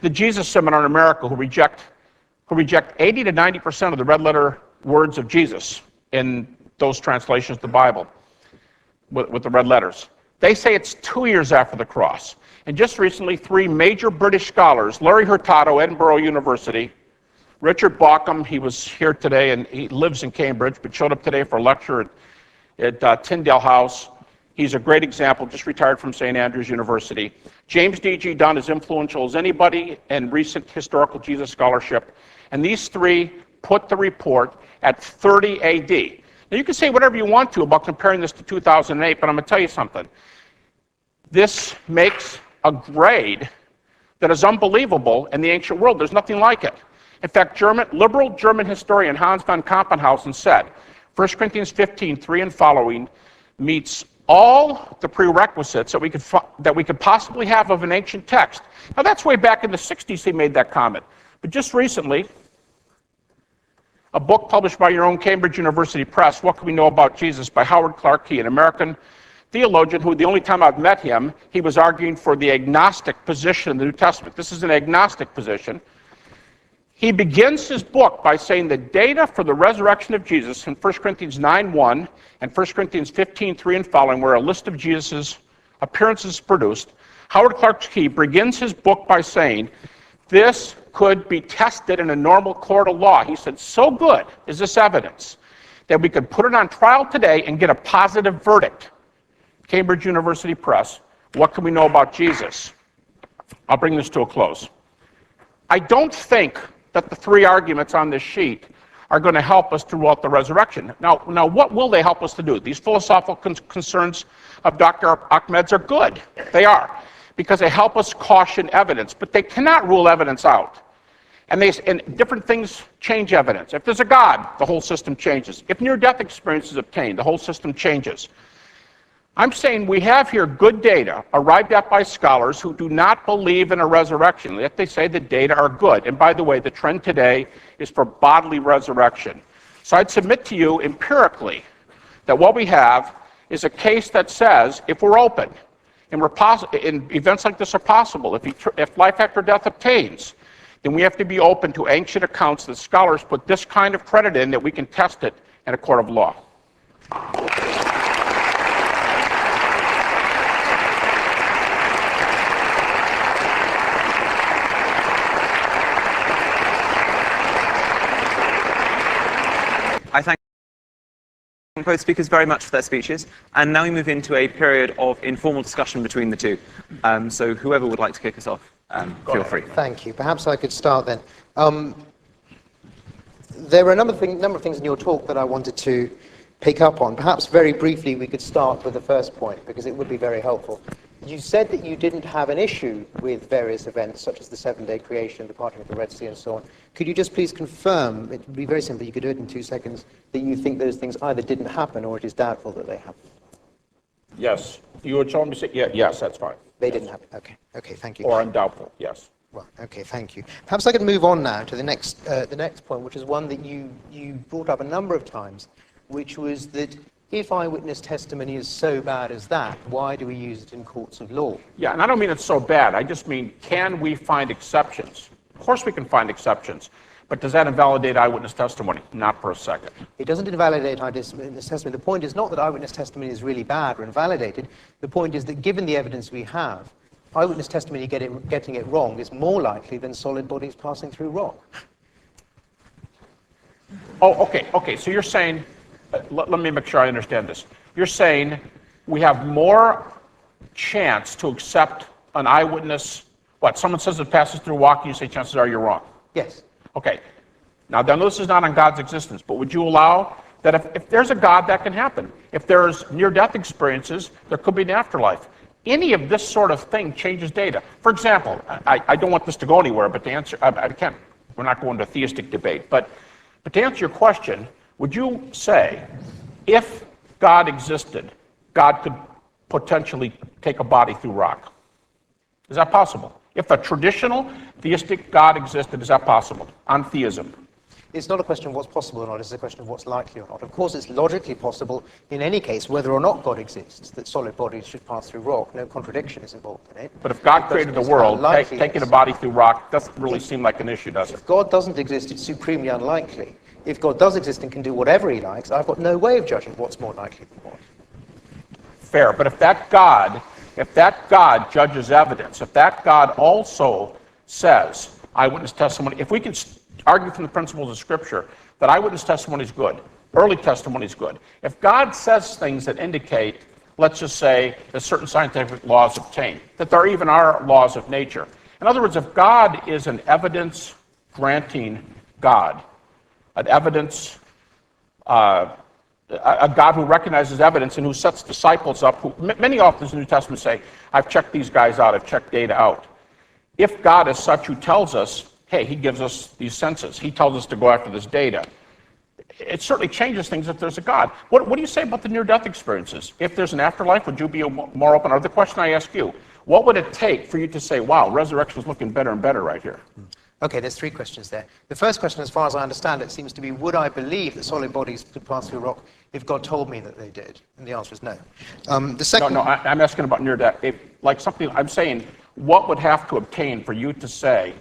The Jesus Seminar in America, who reject 80 to 90% of the red letter words of Jesus in those translations of the Bible with the red letters, they say it's 2 years after the cross. And just recently, 3 major British scholars, Larry Hurtado, Edinburgh University, Richard Bauckham, he was here today and he lives in Cambridge, but showed up today for a lecture at Tyndale House. He's a great example, just retired from St. Andrews University. James D.G. Dunn is influential as anybody in recent historical Jesus scholarship. And these 3 put the report at 30 AD. Now you can say whatever you want to about comparing this to 2008, but I'm going to tell you something. This makes a grade that is unbelievable in the ancient world. There's nothing like it. In fact, liberal German historian Hans von Kampenhausen said, 1 Corinthians 15:3 and following meets all the prerequisites that we could possibly have of an ancient text. Now that's way back in the 60s he made that comment. But just recently, a book published by your own Cambridge University Press, What Can We Know About Jesus, by Howard Clarke, an American theologian who, the only time I've met him, he was arguing for the agnostic position in the New Testament. This is an agnostic position. He begins his book by saying the data for the resurrection of Jesus in 1 Corinthians 9:1 and 1 Corinthians 15:3 and following, where a list of Jesus' appearances is produced. Howard Clarke begins his book by saying this could be tested in a normal court of law. He said, so good is this evidence that we could put it on trial today and get a positive verdict. Cambridge University Press, What Can We Know About Jesus? I'll bring this to a close. I don't think that the 3 arguments on this sheet are going to help us to rule out the resurrection. Now, what will they help us to do? These philosophical concerns of Dr. Ahmed's are good. They are, because they help us caution evidence, but they cannot rule evidence out. And different things change evidence. If there's a God, the whole system changes. If near-death experience is obtained, the whole system changes. I'm saying we have here good data arrived at by scholars who do not believe in a resurrection, yet they say the data are good. And by the way, the trend today is for bodily resurrection. So I'd submit to you empirically that what we have is a case that says if we're open, and events like this are possible, if life after death obtains, then we have to be open to ancient accounts that scholars put this kind of credit in that we can test it in a court of law. I thank both speakers very much for their speeches, and now we move into a period of informal discussion between the two. So whoever would like to kick us off, feel free. Thank you. Perhaps I could start then. There were a number of things in your talk that I wanted to pick up on. Perhaps very briefly we could start with the first point, because it would be very helpful. You said that you didn't have an issue with various events, such as the 7-day creation, the parting of the Red Sea, and so on. Could you just please confirm, it would be very simple, you could do it in 2 seconds, that you think those things either didn't happen or it is doubtful that they happened? Yes. You were telling me to say, yes, that's fine. They didn't happen. Okay, thank you. Or undoubtful, yes. Well, okay, thank you. Perhaps I could move on now to the next point, which is one that you brought up a number of times, which was that if eyewitness testimony is so bad as that, why do we use it in courts of law? Yeah, and I don't mean it's so bad. I just mean, can we find exceptions? Of course we can find exceptions, but does that invalidate eyewitness testimony? Not for a second. It doesn't invalidate eyewitness testimony. The point is not that eyewitness testimony is really bad or invalidated. The point is that given the evidence we have, eyewitness testimony getting it wrong is more likely than solid bodies passing through rock. Oh, okay. So you're saying let me make sure I understand this. You're saying we have more chance to accept an eyewitness. What? Someone says it passes through walking, you say chances are you're wrong. Yes. Okay. Now, this is not on God's existence, but would you allow that if there's a God, that can happen? If there's near-death experiences, there could be an afterlife. Any of this sort of thing changes data. For example, I don't want this to go anywhere, but to answer, I can't, we're not going to a theistic debate, but to answer your question, would you say if God existed, God could potentially take a body through rock? Is that possible? If a traditional theistic God existed, is that possible on theism? It's not a question of what's possible or not, it's a question of what's likely or not. Of course, it's logically possible in any case, whether or not God exists, that solid bodies should pass through rock. No contradiction is involved in it. But if God created the world, taking a body through rock doesn't really seem like an issue, does it? If God doesn't exist, it's supremely unlikely. If God does exist and can do whatever he likes, I've got no way of judging what's more likely than what. Fair, but if that God judges evidence, if that God also says eyewitness testimony, if we can argue from the principles of Scripture that eyewitness testimony is good, early testimony is good, if God says things that indicate, let's just say, that certain scientific laws obtain, that there even are laws of nature. In other words, if God is an evidence-granting God, an evidence, a God who recognizes evidence and who sets disciples up, who many authors in the New Testament say, I've checked these guys out, I've checked data out. If God is such who tells us, hey, he gives us these senses, he tells us to go after this data, it certainly changes things if there's a God. What do you say about the near-death experiences? If there's an afterlife, would you be more open? Or the question I ask you, what would it take for you to say, wow, resurrection is looking better and better right here? Okay, there's three questions there. The first question, as far as I understand it, seems to be, would I believe that solid bodies could pass through rock if God told me that they did? And the answer is no. The second... No, I'm asking about near-death. Like something, I'm saying, what would have to obtain for you to say,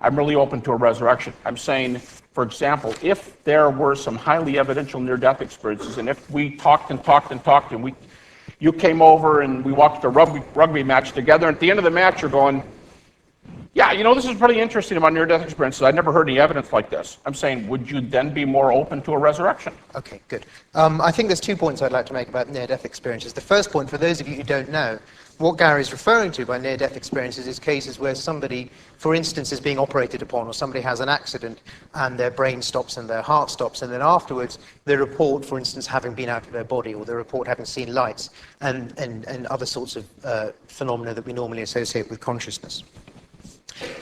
I'm really open to a resurrection? I'm saying, for example, if there were some highly evidential near-death experiences, and if we talked and you came over and we watched a rugby match together, and at the end of the match you're going, yeah, this is pretty interesting about near-death experiences. I'd never heard any evidence like this. I'm saying, would you then be more open to a resurrection? Okay, good. I think there's 2 points I'd like to make about near-death experiences. The first point, for those of you who don't know, what Gary's referring to by near-death experiences is cases where somebody, for instance, is being operated upon, or somebody has an accident and their brain stops and their heart stops, and then afterwards they report, for instance, having been out of their body, or they report having seen lights and other sorts of phenomena that we normally associate with consciousness.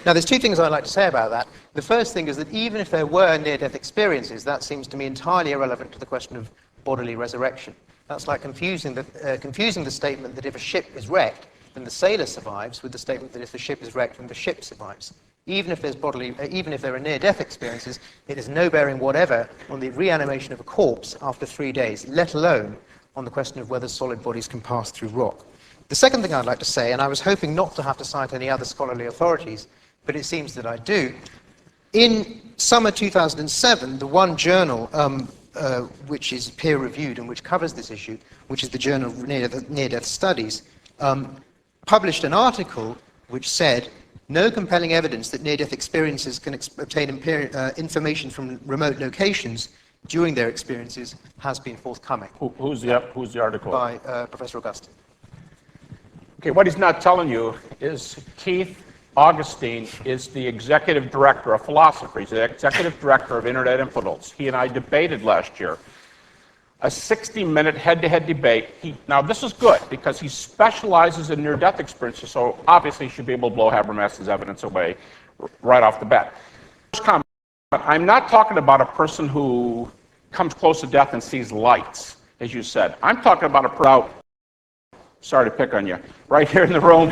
Now, there's 2 things I'd like to say about that. The first thing is that even if there were near-death experiences, that seems to me entirely irrelevant to the question of bodily resurrection. That's like confusing the statement that if a ship is wrecked, then the sailor survives, with the statement that if the ship is wrecked, then the ship survives. Even if there are near-death experiences, it has no bearing whatever on the reanimation of a corpse after 3 days, let alone on the question of whether solid bodies can pass through rock. The second thing I'd like to say, and I was hoping not to have to cite any other scholarly authorities, but it seems that I do. In summer 2007, the one journal which is peer-reviewed and which covers this issue, which is the Journal of Near-Death Studies, published an article which said, no compelling evidence that near-death experiences can obtain information from remote locations during their experiences has been forthcoming. Who's the article? By Professor Augustine. Okay, what he's not telling you is Keith Augustine is the executive director of philosophy. He's the executive director of Internet Infidels. He and I debated last year a 60-minute head-to-head debate. Now, this is good because he specializes in near-death experiences, so obviously he should be able to blow Habermas's evidence away right off the bat. First comment, I'm not talking about a person who comes close to death and sees lights, as you said. I'm talking about a person, sorry to pick on you, right here in the room.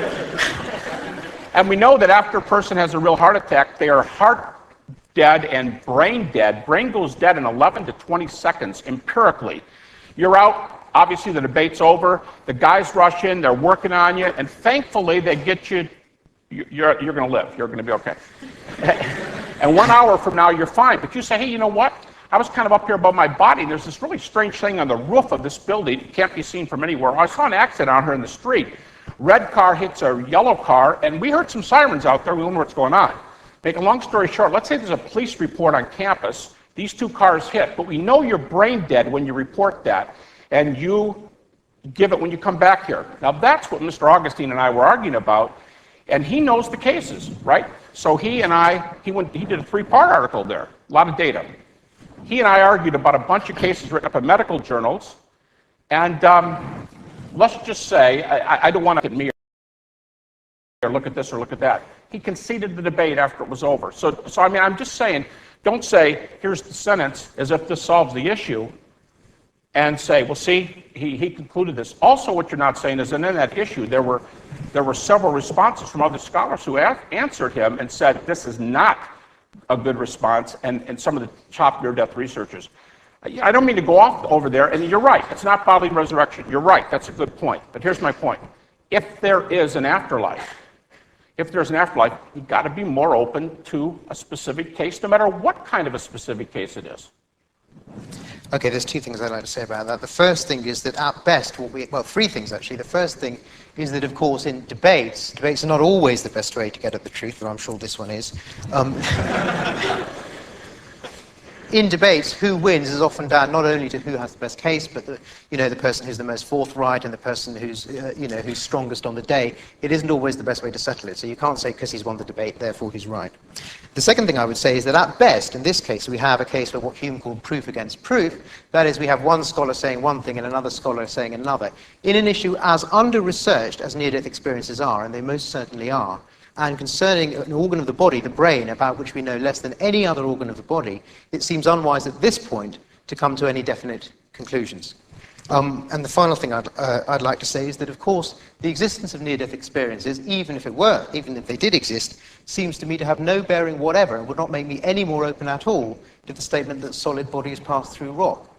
And we know that after a person has a real heart attack, they are heart dead and brain dead. Brain goes dead in 11 to 20 seconds, empirically. You're out, obviously the debate's over, the guys rush in, they're working on you, and thankfully they get you, you're going to live, you're going to be okay. And 1 hour from now, you're fine. But you say, hey, you know what? I was kind of up here above my body. There's this really strange thing on the roof of this building. It can't be seen from anywhere. I saw an accident out here in the street. Red car hits a yellow car, and we heard some sirens out there. We don't know what's going on. Make a long story short, let's say there's a police report on campus. These two cars hit, but we know you're brain dead when you report that, and you give it when you come back here. Now that's what Mr. Augustine and I were arguing about, and he knows the cases, right? So he did a 3-part article there, a lot of data. He and I argued about a bunch of cases written up in medical journals, and let's just say, I don't want to look at me or look at this or look at that. He conceded the debate after it was over. So I mean, I'm just saying, don't say, here's the sentence, as if this solves the issue, and say, well, see, he concluded this. Also, what you're not saying is that in that issue, there were several responses from other scholars who answered him and said, this is not a good response, and some of the top near-death researchers. I don't mean to go off over there, and you're right, it's not bodily resurrection. You're right, that's a good point. But here's my point. If there is an afterlife, you've got to be more open to a specific case, no matter what kind of a specific case it is. Okay, there's two things I'd like to say about that. The first thing is that at best, three things actually. The first thing is that, of course, in debates are not always the best way to get at the truth, and I'm sure this one is. In debates, who wins is often down not only to who has the best case, but the person who's the most forthright and the person who's who's strongest on the day. It isn't always the best way to settle it. So you can't say because he's won the debate, therefore he's right. The second thing I would say is that at best, in this case, we have a case of what Hume called proof against proof. That is, we have one scholar saying one thing and another scholar saying another. In an issue as under-researched as near-death experiences are, and they most certainly are, and concerning an organ of the body, the brain, about which we know less than any other organ of the body, it seems unwise at this point to come to any definite conclusions. And the final thing I'd like to say is that, of course, the existence of near-death experiences, even if they did exist, seems to me to have no bearing whatever, and would not make me any more open at all to the statement that solid bodies pass through rock.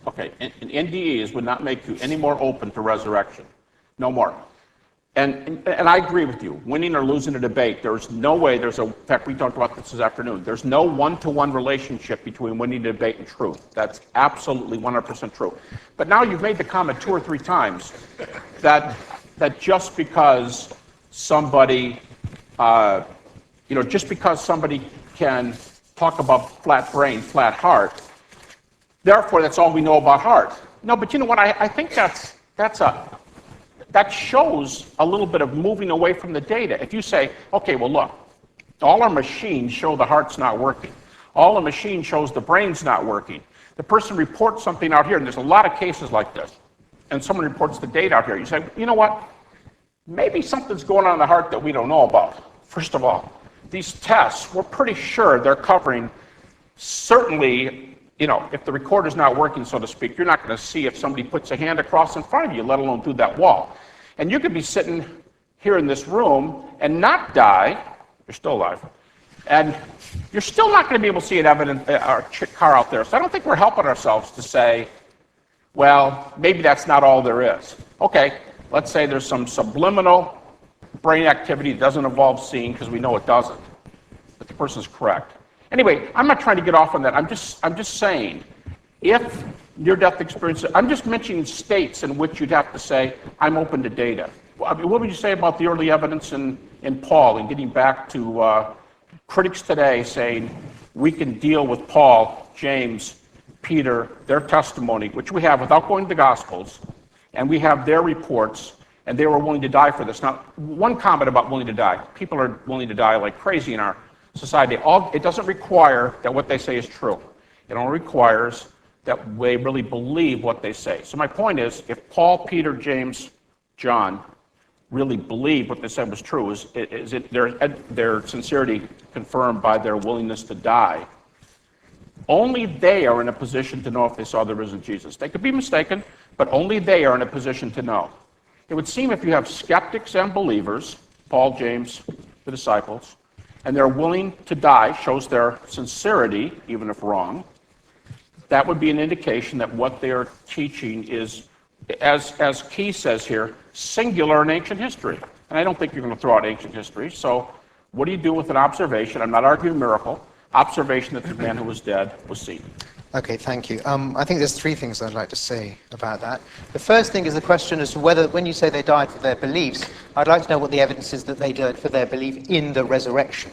Okay, and NDEs would not make you any more open to resurrection. No more. And I agree with you. Winning or losing a debate, there's no way, in fact, we talked about this afternoon, there's no one-to-one relationship between winning a debate and truth. That's absolutely 100% true. But now you've made the comment 2 or 3 times that just because somebody, just because somebody can talk about flat brain, flat heart, therefore that's all we know about heart. No, but you know what, I think that shows a little bit of moving away from the data. If you say, okay, well look, all our machines show the heart's not working. All the machine shows the brain's not working. The person reports something out here, and there's a lot of cases like this, and someone reports the data out here. You say, you know what? Maybe something's going on in the heart that we don't know about. First of all, these tests, we're pretty sure they're covering, certainly, if the recorder's not working, so to speak, you're not going to see if somebody puts a hand across in front of you, let alone through that wall. And you could be sitting here in this room and not die, you're still alive, and you're still not going to be able to see an car out there. So I don't think we're helping ourselves to say, well, maybe that's not all there is. Okay, let's say there's some subliminal brain activity that doesn't involve seeing, because we know it doesn't, but the person's correct. Anyway, I'm not trying to get off on that. I'm just saying, if near-death experiences, I'm just mentioning states in which you'd have to say, I'm open to data. What would you say about the early evidence in Paul, and getting back to critics today saying, we can deal with Paul, James, Peter, their testimony, which we have without going to the Gospels, and we have their reports, and they were willing to die for this. Now, one comment about willing to die. People are willing to die like crazy in our society. It doesn't require that what they say is true. It only requires that they really believe what they say. So my point is, if Paul, Peter, James, John really believed what they said was true, is it their sincerity confirmed by their willingness to die? Only they are in a position to know if they saw the risen Jesus. They could be mistaken, but only they are in a position to know. It would seem if you have skeptics and believers, Paul, James, the disciples, and they're willing to die, shows their sincerity, even if wrong, that would be an indication that what they are teaching is, as Key says here, singular in ancient history. And I don't think you're going to throw out ancient history. So what do you do with an observation? I'm not arguing miracle. Observation that the man who was dead was seen. Okay, thank you. I think there's 3 things I'd like to say about that. The first thing is the question as to whether, when you say they died for their beliefs, I'd like to know what the evidence is that they died for their belief in the resurrection.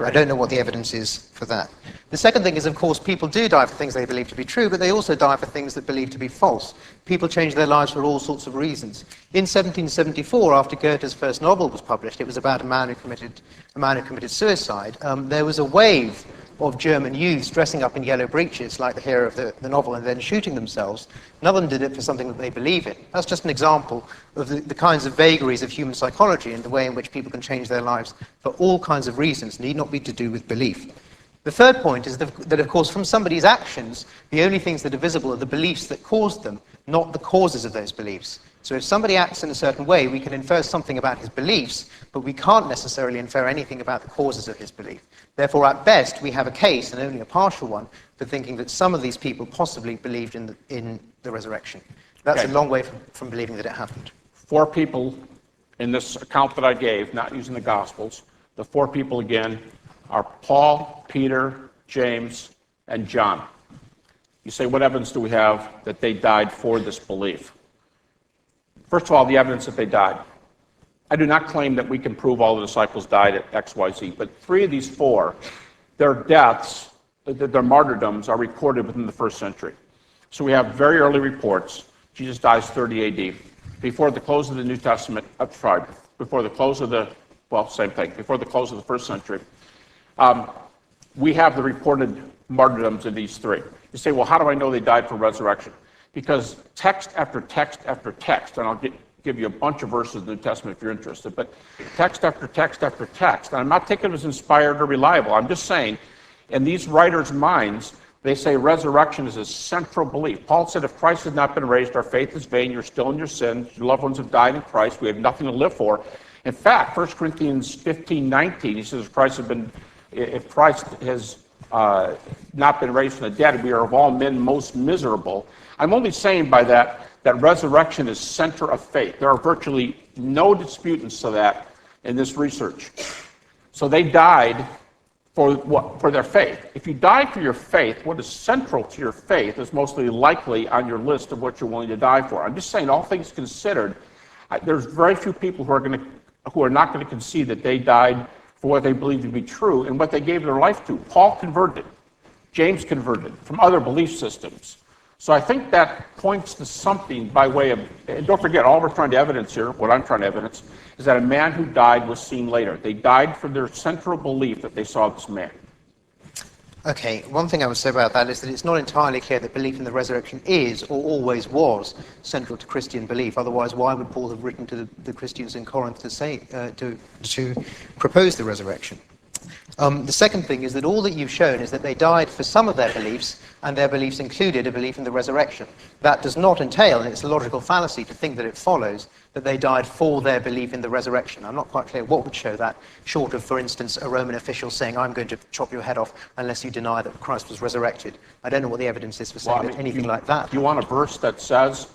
I don't know what the evidence is for that. The second thing is, of course, people do die for things they believe to be true, but they also die for things that believe to be false. People change their lives for all sorts of reasons. In 1774, after Goethe's first novel was published, it was about a man who committed suicide. There was a wave of German youths dressing up in yellow breeches, like the hero of the novel, and then shooting themselves. None of them did it for something that they believe in. That's just an example of the kinds of vagaries of human psychology and the way in which people can change their lives for all kinds of reasons, need not be to do with belief. The third point is that, of course, from somebody's actions, the only things that are visible are the beliefs that caused them, not the causes of those beliefs. So if somebody acts in a certain way, we can infer something about his beliefs, but we can't necessarily infer anything about the causes of his belief. Therefore, at best, we have a case, and only a partial one, for thinking that some of these people possibly believed in the resurrection. That's a long way from believing that it happened. 4 people in this account that I gave, not using the Gospels, the 4 people again are Paul, Peter, James, and John. You say, what evidence do we have that they died for this belief? First of all, the evidence that they died. I do not claim that we can prove all the disciples died at X, Y, Z, but 3 of these 4, their deaths, their martyrdoms are recorded within the 1st century. So we have very early reports. Jesus dies 30 AD. Before the close of the New Testament, before the close of the, well, same thing, before the close of the 1st century, we have the reported martyrdoms of these 3. You say, well, how do I know they died for resurrection? Because text after text after text, and I'll give you a bunch of verses in the New Testament if you're interested, but text after text after text, and I'm not taking it as inspired or reliable, I'm just saying, in these writers' minds, they say resurrection is a central belief. Paul said, if Christ has not been raised, our faith is vain, you're still in your sins, your loved ones have died in Christ, we have nothing to live for. In fact, 1 Corinthians 15:19, he says, if Christ has not been raised from the dead, we are of all men most miserable. I'm only saying by that resurrection is center of faith. There are virtually no disputants to that in this research. So they died for what? For their faith. If you die for your faith, what is central to your faith is mostly likely on your list of what you're willing to die for. I'm just saying, all things considered, there's very few people who are not going to concede that they died for what they believed to be true and what they gave their life to. Paul converted. James converted from other belief systems. So I think that points to something by way of, and don't forget, all we're trying to evidence here, what I'm trying to evidence, is that a man who died was seen later. They died for their central belief that they saw this man. Okay, one thing I would say about that is that it's not entirely clear that belief in the resurrection is, or always was, central to Christian belief. Otherwise, why would Paul have written to the Christians in Corinth to say, to propose the resurrection? The second thing is that all that you've shown is that they died for some of their beliefs, and their beliefs included a belief in the resurrection. That does not entail, and it's a logical fallacy to think that it follows, that they died for their belief in the resurrection. I'm not quite clear what would show that, short of, for instance, a Roman official saying, I'm going to chop your head off unless you deny that Christ was resurrected. I don't know what the evidence is for saying anything like that. You want a verse that says,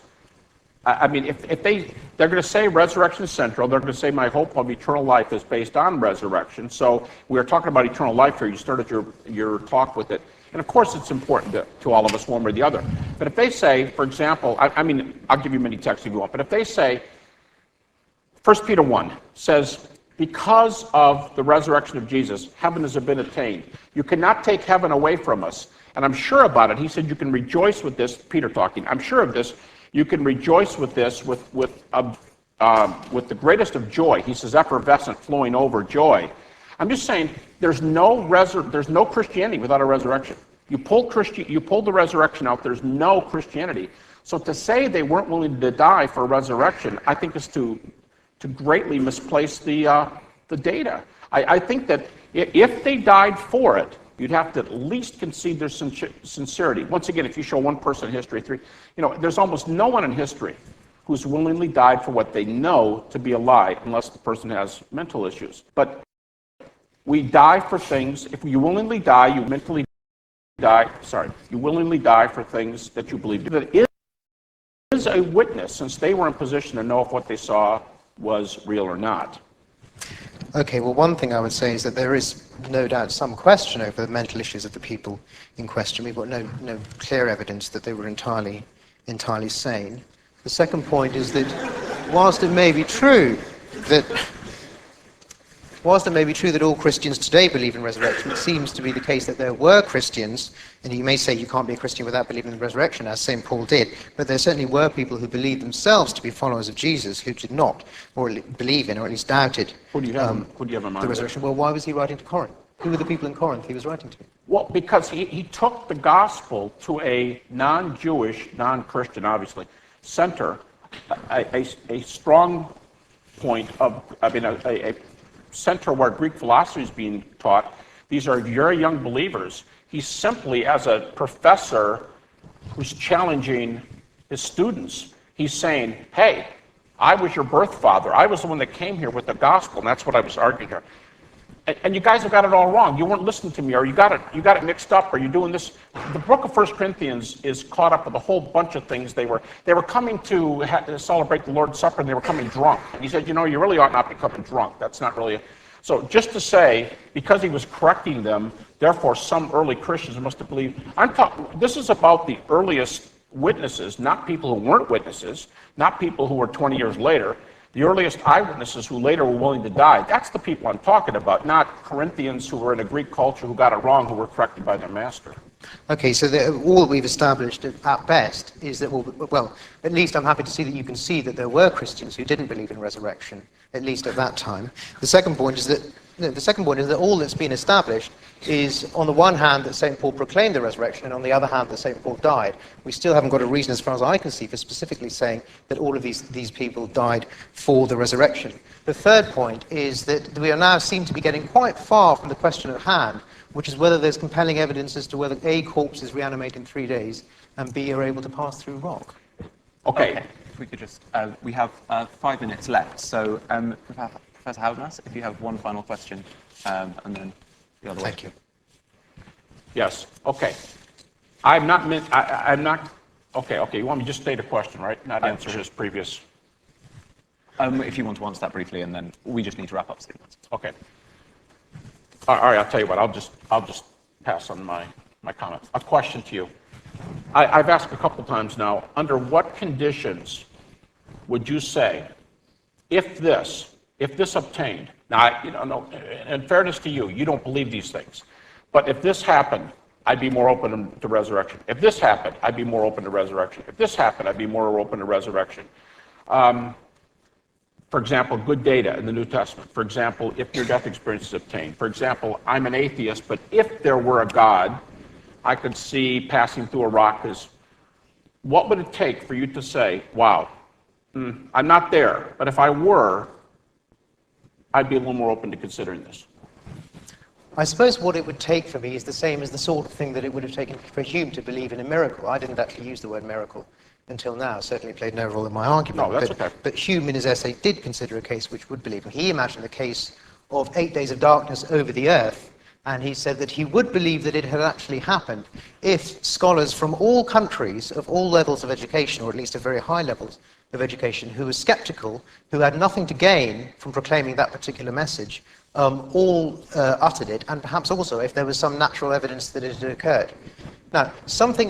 if they're going to say resurrection is central, they're going to say my hope of eternal life is based on resurrection. So we are talking about eternal life here. You started your talk with it. And of course it's important to all of us, one way or the other. But if they say, for example, I'll give you many texts if you want, but if they say, 1 Peter 1 says, because of the resurrection of Jesus, heaven has been attained. You cannot take heaven away from us. And I'm sure about it. He said you can rejoice with this, Peter talking, I'm sure of this, you can rejoice with this with the greatest of joy. He says effervescent, flowing over joy. I'm just saying there's no Christianity without a resurrection. You pull the resurrection out, there's no Christianity. So to say they weren't willing to die for a resurrection, I think is to greatly misplace the data. I think that if they died for it, you'd have to at least concede their sincerity. Once again, if you show one person in history, there's almost no one in history who's willingly died for what they know to be a lie, unless the person has mental issues. But we die for things. If you willingly die, you mentally die. You willingly die for things that you believe. That is a witness, since they were in position to know if what they saw was real or not. Okay, well, one thing I would say is that there is no doubt some question over the mental issues of the people in question. We've got no clear evidence that they were entirely sane. The second point is that whilst it may be true that whilst it may be true that all Christians today believe in resurrection, it seems to be the case that there were Christians, and you may say you can't be a Christian without believing in resurrection, as St. Paul did, but there certainly were people who believed themselves to be followers of Jesus who did not, or believe in, or at least doubted Who do you have in mind? the resurrection. Well, why was he writing to Corinth? Who were the people in Corinth he was writing to? Well, because he took the gospel to a non-Jewish, non-Christian, obviously, center, a strong point of, a center where Greek philosophy is being taught. These are very young believers. He's simply, as a professor who's challenging his students, he's saying, hey, I was your birth father. I was the one that came here with the gospel, and that's what I was arguing here. And you guys have got it all wrong. You weren't listening to me, or you got it mixed up, or you're doing this. The book of 1 Corinthians is caught up with a whole bunch of things. They were coming to celebrate the Lord's Supper, and they were coming drunk. And he said, you really ought not be coming drunk. That's not really. So just to say, because he was correcting them, therefore some early Christians must have believed. This is about the earliest witnesses, not people who weren't witnesses, not people who were 20 years later. The earliest eyewitnesses who later were willing to die, that's the people I'm talking about, not Corinthians who were in a Greek culture who got it wrong, who were corrected by their master. Okay, so all that we've established at best is that, well, at least I'm happy to see that you can see that there were Christians who didn't believe in resurrection, at least at that time. The second point is that all that's been established is, on the one hand, that St. Paul proclaimed the resurrection, and on the other hand, that St. Paul died. We still haven't got a reason, as far as I can see, for specifically saying that all of these people died for the resurrection. The third point is that we are now seem to be getting quite far from the question at hand, which is whether there's compelling evidence as to whether A, corpses reanimate in 3 days, and B, are able to pass through rock. Okay. If we could just, we have 5 minutes left, so Professor Habermas, if you have one final question, and then the other way. Thank you. Yes. Okay. Okay. You want me to just state a question, right? Not answer his previous. If you want to answer that briefly, and then we just need to wrap up soon. Okay. All right. I'll tell you what. I'll just pass on my comment. A question to you. I've asked a couple times now. Under what conditions would you say, if this obtained? Now, in fairness to you, you don't believe these things. But if this happened, I'd be more open to resurrection. If this happened, I'd be more open to resurrection. If this happened, I'd be more open to resurrection. For example, good data in the New Testament. For example, if your death experience is obtained. For example, I'm an atheist, but if there were a God, I could see passing through a rock as. What would it take for you to say, wow, I'm not there, but if I were, I'd be a little more open to considering this? I suppose what it would take for me is the same as the sort of thing that it would have taken for Hume to believe in a miracle. I didn't actually use the word miracle until now. Certainly played no role in my argument. No, that's okay. But Hume, in his essay, did consider a case which would believe. And he imagined the case of 8 days of darkness over the earth. And he said that he would believe that it had actually happened if scholars from all countries, of all levels of education, or at least of very high levels of education, who were skeptical, who had nothing to gain from proclaiming that particular message, all uttered it, and perhaps also if there was some natural evidence that it had occurred. Now,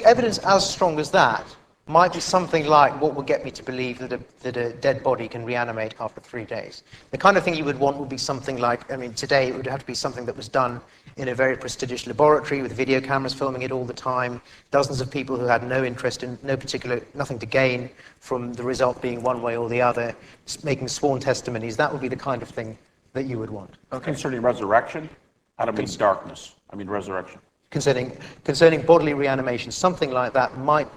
evidence as strong as that might be something like what would get me to believe that a dead body can reanimate after 3 days. The kind of thing you would want would be something like, today it would have to be something that was done in a very prestigious laboratory with video cameras filming it all the time, dozens of people who had no interest in, nothing to gain from the result being one way or the other, making sworn testimonies. That would be the kind of thing that you would want. Okay. Concerning resurrection, I don't mean darkness, I mean resurrection. Concerning bodily reanimation, something like that might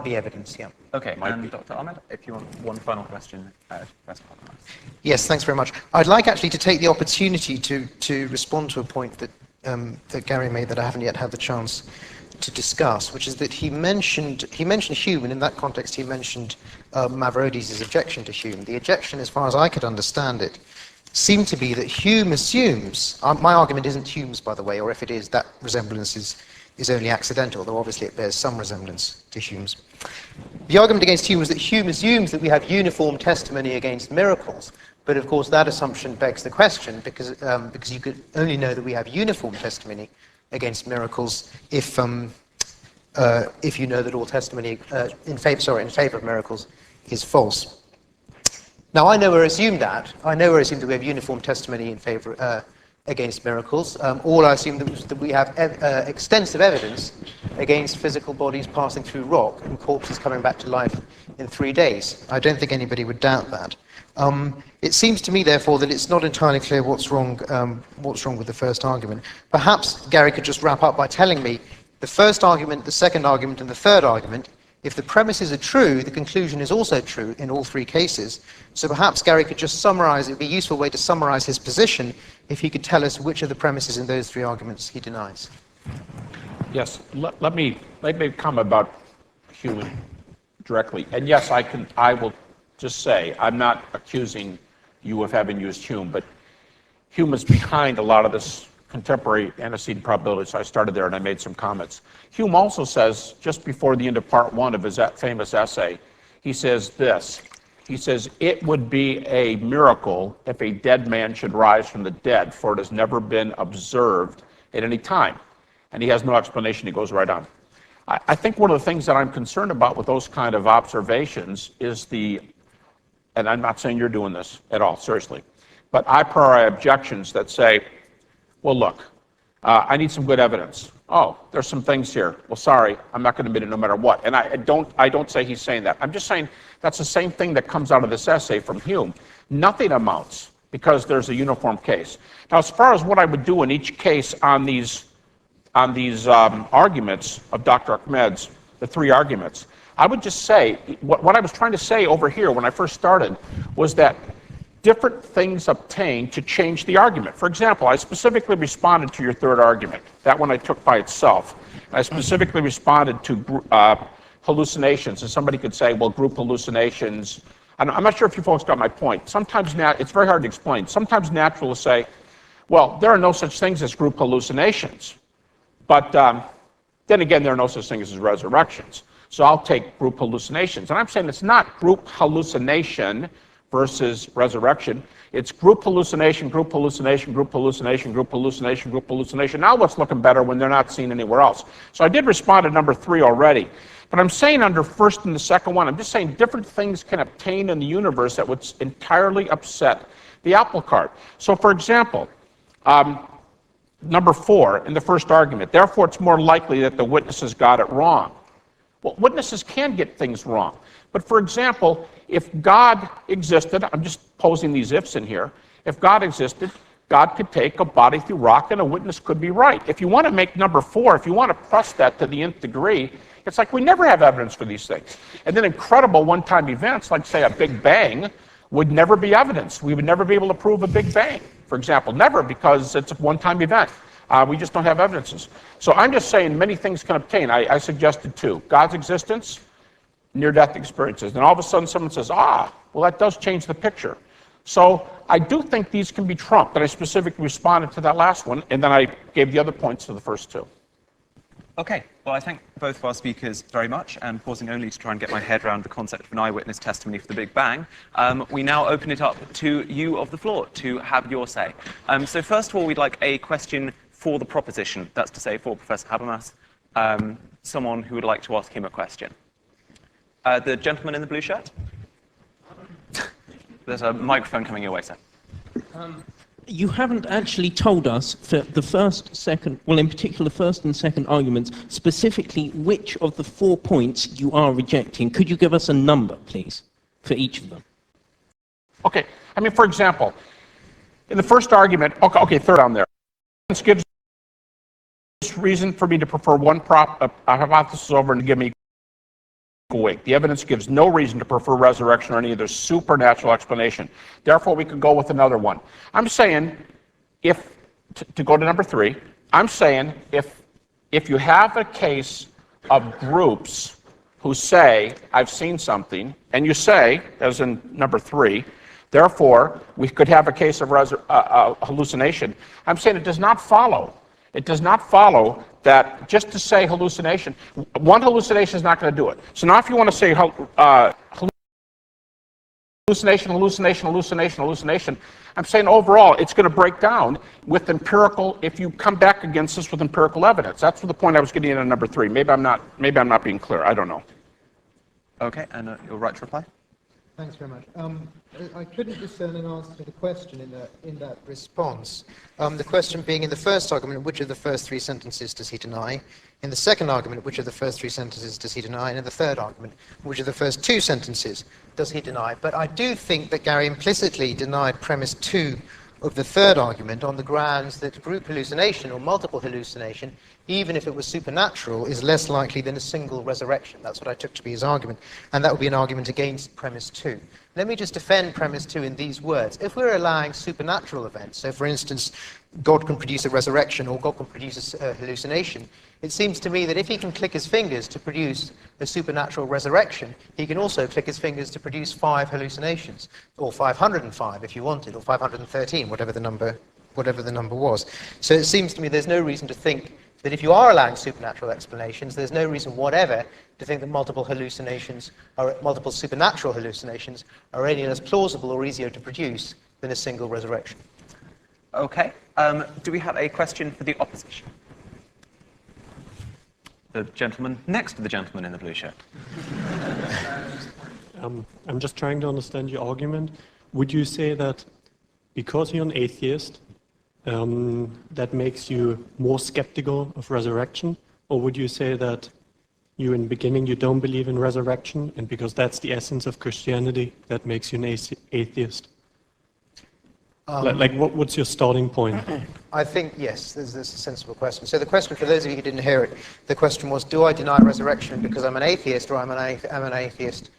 be evidence, yeah. Okay, and Dr. Ahmed, if you want one final question, Professor Ahmed. Yes, thanks very much. I'd like actually to take the opportunity to respond to a point that Gary made that I haven't yet had the chance to discuss, which is that he mentioned Hume, and in that context he mentioned Mavrodes' objection to Hume. The objection, as far as I could understand it, seemed to be that Hume assumes, my argument isn't Hume's, by the way, or if it is, that resemblance is only accidental, though obviously it bears some resemblance to Hume's. The argument against Hume was that Hume assumes that we have uniform testimony against miracles, but of course that assumption begs the question, because you could only know that we have uniform testimony against miracles if you know that all testimony in favor of miracles is false. Now, I nowhere assumed that. I nowhere assumed that we have uniform testimony in favour against miracles. All I assumed was that we have extensive evidence against physical bodies passing through rock and corpses coming back to life in 3 days. I don't think anybody would doubt that. It seems to me, therefore, that it's not entirely clear what's wrong with the first argument. Perhaps Gary could just wrap up by telling me the first argument, the second argument, and the third argument. If the premises are true, the conclusion is also true in all three cases. So perhaps Gary could just summarize, it would be a useful way to summarize his position if he could tell us which of the premises in those three arguments he denies. Yes, let me comment about Hume directly. And yes, I will just say, I'm not accusing you of having used Hume, but Hume is behind a lot of this contemporary antecedent probability, so I started there and I made some comments. Hume also says, just before the end of part one of his famous essay, he says this. He says, it would be a miracle if a dead man should rise from the dead, for it has never been observed at any time. And he has no explanation, he goes right on. I think one of the things that I'm concerned about with those kind of observations is and I'm not saying you're doing this at all, seriously, but a priori objections that say, well, look, I need some good evidence. Oh, there's some things here. Well, sorry, I'm not going to admit it no matter what. And I don't say he's saying that. I'm just saying that's the same thing that comes out of this essay from Hume. Nothing amounts because there's a uniform case. Now, as far as what I would do in each case on these arguments of Dr. Ahmed's, the three arguments, I would just say, what I was trying to say over here when I first started was that different things obtained to change the argument. For example, I specifically responded to your third argument. That one I took by itself. I specifically responded to hallucinations. And somebody could say, well, group hallucinations. I'm not sure if you folks got my point. Sometimes it's very hard to explain. Sometimes natural to say, well, there are no such things as group hallucinations. But then again, there are no such things as resurrections. So I'll take group hallucinations. And I'm saying it's not group hallucination versus resurrection. It's group hallucination, group hallucination, group hallucination, group hallucination, group hallucination. Now what's looking better when they're not seen anywhere else? So I did respond to number 3 already. But I'm saying under first and the second one, I'm just saying different things can obtain in the universe that would entirely upset the apple cart. So for example, number 4 in the first argument, therefore it's more likely that the witnesses got it wrong. Well, witnesses can get things wrong. But for example, if God existed, I'm just posing these ifs in here, if God existed, God could take a body through rock and a witness could be right. If you want to make number 4, if you want to press that to the nth degree, it's like we never have evidence for these things. And then incredible one-time events, like say a Big Bang, would never be evidence. We would never be able to prove a Big Bang, for example. Never, because it's a one-time event. We just don't have evidences. So I'm just saying many things can obtain. I suggested 2. God's existence, near-death experiences. And all of a sudden someone says, well, that does change the picture. So I do think these can be trumped, and I specifically responded to that last one, and then I gave the other points to the first 2. Okay, well, I thank both of our speakers very much, and pausing only to try and get my head around the concept of an eyewitness testimony for the Big Bang, we now open it up to you of the floor to have your say. So first of all, we'd like a question for the proposition, that's to say for Professor Habermas, someone who would like to ask him a question. The gentleman in the blue shirt? There's a microphone coming your way, sir. You haven't actually told us for the first, second, well, in particular, first and second arguments, specifically which of the 4 points you are rejecting. Could you give us a number, please, for each of them? Okay, I mean, for example, in the first argument, okay, third down there, this gives reason for me to prefer one hypothesis over and to give me weight. The evidence gives no reason to prefer resurrection or any other supernatural explanation. Therefore, we could go with another one. I'm saying, to go to number 3, I'm saying if you have a case of groups who say, I've seen something, and you say, as in number 3, therefore, we could have a case of hallucination. I'm saying it does not follow. It does not follow that just to say hallucination, one hallucination is not going to do it. So now if you want to say hallucination, I'm saying overall it's going to break down with empirical, if you come back against this with empirical evidence. That's the point I was getting in on number 3. Maybe I'm not being clear. I don't know. Okay, and you're right to reply. Thanks very much. I couldn't discern an answer to the question in that response. The question being, in the first argument, which of the first three sentences does he deny? In the second argument, which of the first three sentences does he deny? And in the third argument, which of the first two sentences does he deny? But I do think that Gary implicitly denied premise 2 of the third argument on the grounds that group hallucination or multiple hallucination, even if it was supernatural, is less likely than a single resurrection. That's what I took to be his argument. And that would be an argument against premise 2. Let me just defend premise 2 in these words. If we're allowing supernatural events, so for instance, God can produce a resurrection or God can produce a hallucination, it seems to me that if he can click his fingers to produce a supernatural resurrection, he can also click his fingers to produce 5 hallucinations, or 505 if you wanted, or 513, whatever the number was. So it seems to me there's no reason to think that if you are allowing supernatural explanations, there's no reason whatever to think that multiple hallucinations, or multiple supernatural hallucinations, are any less plausible or easier to produce than a single resurrection. Okay. Do we have a question for the opposition? The gentleman next to the gentleman in the blue shirt. I'm just trying to understand your argument. Would you say that because you're an atheist, that makes you more skeptical of resurrection? Or would you say that you, in the beginning, you don't believe in resurrection, and because that's the essence of Christianity, that makes you an atheist? What's your starting point? I think, yes, there's a sensible question. So the question, for those of you who didn't hear it, the question was, do I deny resurrection because I'm an atheist, or I'm an atheist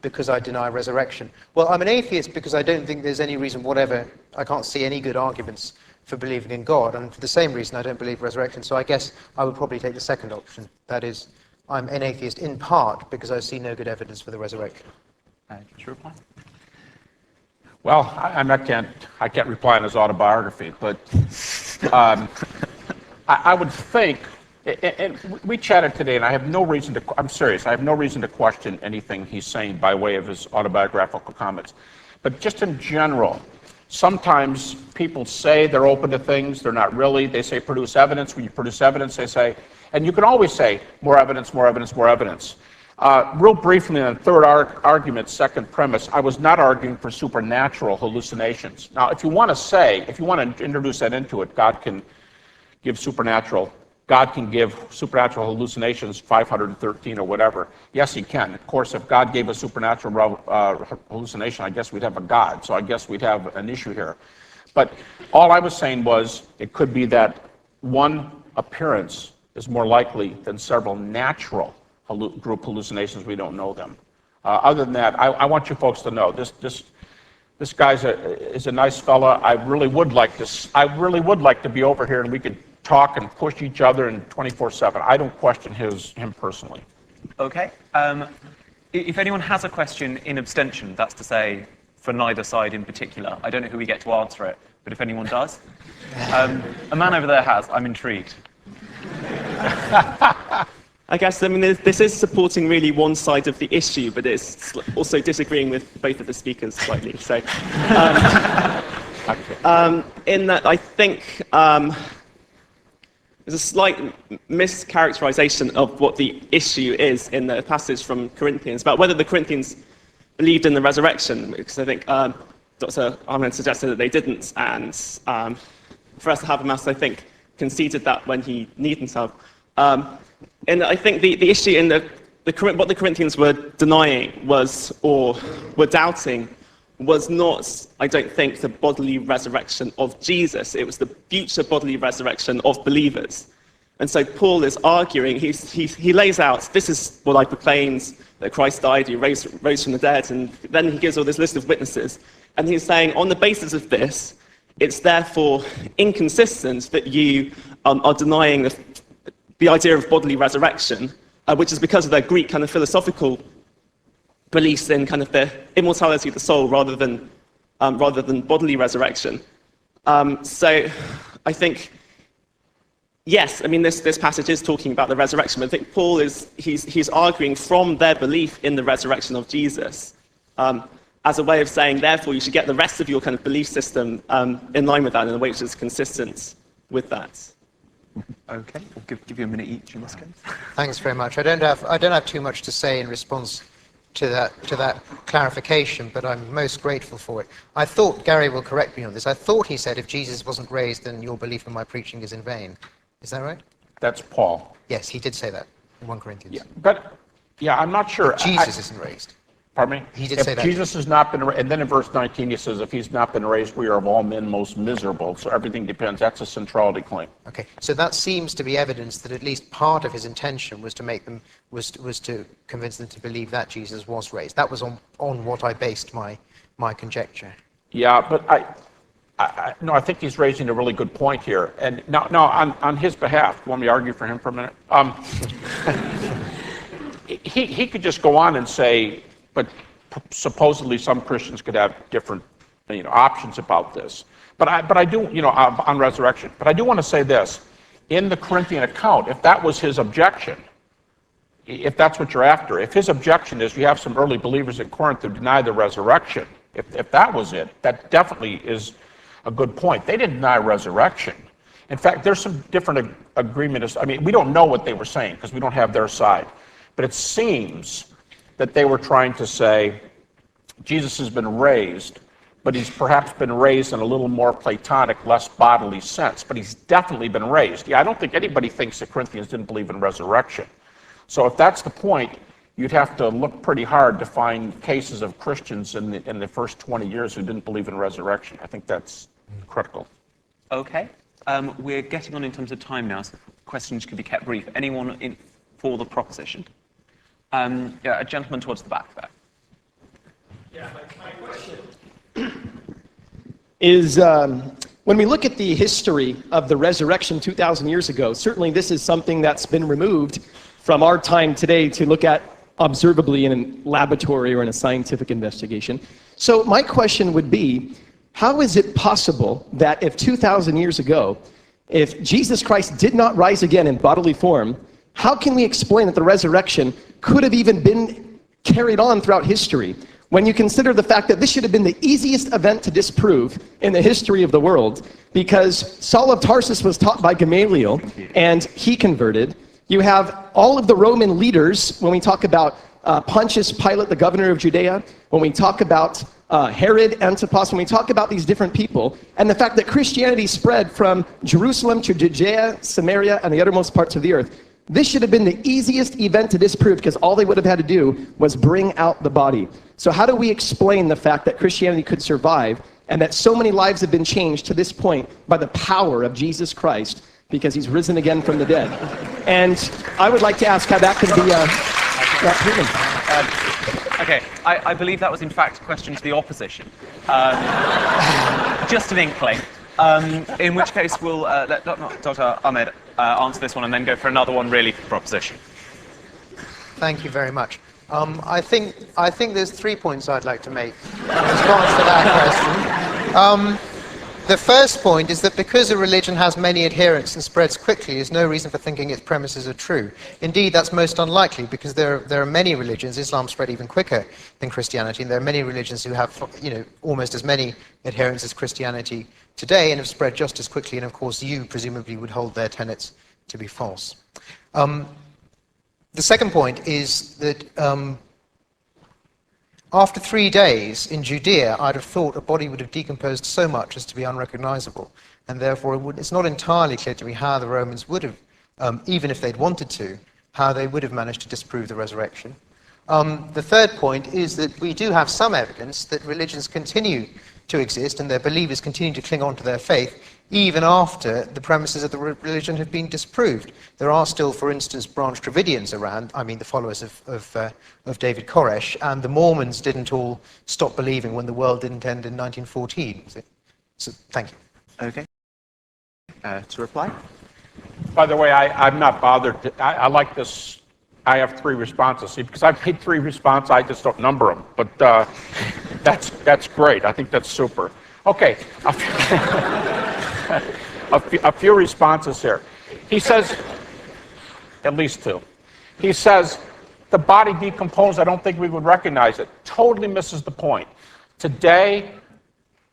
because I deny resurrection? Well, I'm an atheist because I don't think there's any reason whatever, I can't see any good arguments for believing in God, and for the same reason I don't believe resurrection. So I guess I would probably take the second option. That is, I'm an atheist in part because I see no good evidence for the resurrection. True reply? Well, I can't reply on his autobiography, but I would think, and we chatted today, and I have no reason to, I'm serious, I have no reason to question anything he's saying by way of his autobiographical comments. But just in general, sometimes people say they're open to things, they're not really. They say produce evidence. When you produce evidence, they say, and you can always say more evidence, more evidence, more evidence. Real briefly on the third argument, second premise, I was not arguing for supernatural hallucinations. Now, if you want to introduce that into it, God can give supernatural hallucinations 513 or whatever. Yes, he can. Of course, if God gave a supernatural hallucination, I guess we'd have a God. So I guess we'd have an issue here. But all I was saying was it could be that one appearance is more likely than several natural group hallucinations. We don't know them. Other than that, I want you folks to know this guy is a nice fella. I really would like to be over here and we could talk and push each other and 24/7. I don't question him personally. Okay. If anyone has a question in abstention, that's to say for neither side in particular, I don't know who we get to answer it, but if anyone does. A man over there has. I'm intrigued. I guess, this is supporting really one side of the issue, but it's also disagreeing with both of the speakers slightly. So, in that, I think there's a slight mischaracterization of what the issue is in the passage from Corinthians, about whether the Corinthians believed in the resurrection, because I think Dr. Ahmed suggested that they didn't, and Professor Habermas, I think, conceded that when he kneed himself. And I think the issue in what the Corinthians were denying was, or were doubting, was not, I don't think, the bodily resurrection of Jesus. It was the future bodily resurrection of believers. And so Paul is arguing, he lays out, this is what I proclaimed, that Christ died, he rose from the dead, and then he gives all this list of witnesses. And he's saying, on the basis of this, it's therefore inconsistent that you are denying the idea of bodily resurrection, which is because of their Greek kind of philosophical beliefs in kind of the immortality of the soul rather than bodily resurrection. So I think, yes, this passage is talking about the resurrection, but I think Paul he's arguing from their belief in the resurrection of Jesus as a way of saying, therefore, you should get the rest of your kind of belief system in line with that in a way which is consistent with that. Okay, we'll give you a minute each in this case. Thanks very much. I don't have too much to say in response to that clarification, but I'm most grateful for it. I thought, Gary will correct me on this, I thought he said if Jesus wasn't raised, then your belief in my preaching is in vain. Is that right? That's Paul. Yes, he did say that in 1 Corinthians. Yeah, but I'm not sure. Jesus isn't raised. Pardon me? He did if say that. Jesus has not been raised, and then in verse 19 he says, if he's not been raised, we are of all men most miserable. So everything depends. That's a centrality claim. Okay, so that seems to be evidence that at least part of his intention was to make them, was to convince them to believe that Jesus was raised. That was on what I based my conjecture. Yeah, but I think he's raising a really good point here. And now on his behalf, want me to argue for him for a minute? He could just go on and say, but supposedly some Christians could have different options about this. But I do, on resurrection. But I do want to say this. In the Corinthian account, if that was his objection, if that's what you're after, if his objection is you have some early believers in Corinth who deny the resurrection, if that was it, that definitely is a good point. They didn't deny resurrection. In fact, there's some different agreement. I mean, we don't know what they were saying because we don't have their side. But it seems that they were trying to say Jesus has been raised, but he's perhaps been raised in a little more Platonic, less bodily sense. But he's definitely been raised. Yeah, I don't think anybody thinks the Corinthians didn't believe in resurrection. So if that's the point, you'd have to look pretty hard to find cases of Christians in the first 20 years who didn't believe in resurrection. I think that's critical. Okay. We're getting on in terms of time now, so questions could be kept brief. Anyone for the proposition? A gentleman towards the back there. Yeah, my question is, when we look at the history of the resurrection 2,000 years ago, certainly this is something that's been removed from our time today to look at observably in a laboratory or in a scientific investigation. So my question would be, how is it possible that if 2,000 years ago, if Jesus Christ did not rise again in bodily form, how can we explain that the resurrection could have even been carried on throughout history when you consider the fact that this should have been the easiest event to disprove in the history of the world, because Saul of Tarsus was taught by Gamaliel and he converted. You have all of the Roman leaders, when we talk about Pontius Pilate, the governor of Judea, when we talk about Herod Antipas, when we talk about these different people, and the fact that Christianity spread from Jerusalem to Judea, Samaria, and the uttermost parts of the earth. This should have been the easiest event to disprove because all they would have had to do was bring out the body. So how do we explain the fact that Christianity could survive and that so many lives have been changed to this point by the power of Jesus Christ because he's risen again from the dead? And I would like to ask how that could be proven. Okay, I believe that was in fact a question to the opposition. Just an inkling. In which case we'll let Dr. Ahmed answer this one and then go for another one really for proposition. Thank you very much. I think there's 3 points I'd like to make in response to that question. The first point is that because a religion has many adherents and spreads quickly, there's no reason for thinking its premises are true. Indeed, that's most unlikely because there are many religions. Islam spread even quicker than Christianity, and there are many religions who have almost as many adherents as Christianity today and have spread just as quickly, and of course you presumably would hold their tenets to be false. The second point is that after 3 days in Judea, I'd have thought a body would have decomposed so much as to be unrecognizable, and therefore it's not entirely clear to me how the Romans would have, even if they'd wanted to, how they would have managed to disprove the resurrection. The third point is that we do have some evidence that religions continue to exist and their believers continue to cling on to their faith even after the premises of the religion have been disproved. There are still, for instance, branch Dravidians around, the followers of David Koresh, and the Mormons didn't all stop believing when the world didn't end in 1914. So thank you. Okay. To reply? By the way, I'm not bothered. I like this. I have 3 responses. See, because I've made 3 responses, I just don't number them. But that's great. I think that's super. Okay. A few responses here. He says, at least 2. He says, the body decomposed, I don't think we would recognize it. Totally misses the point. Today,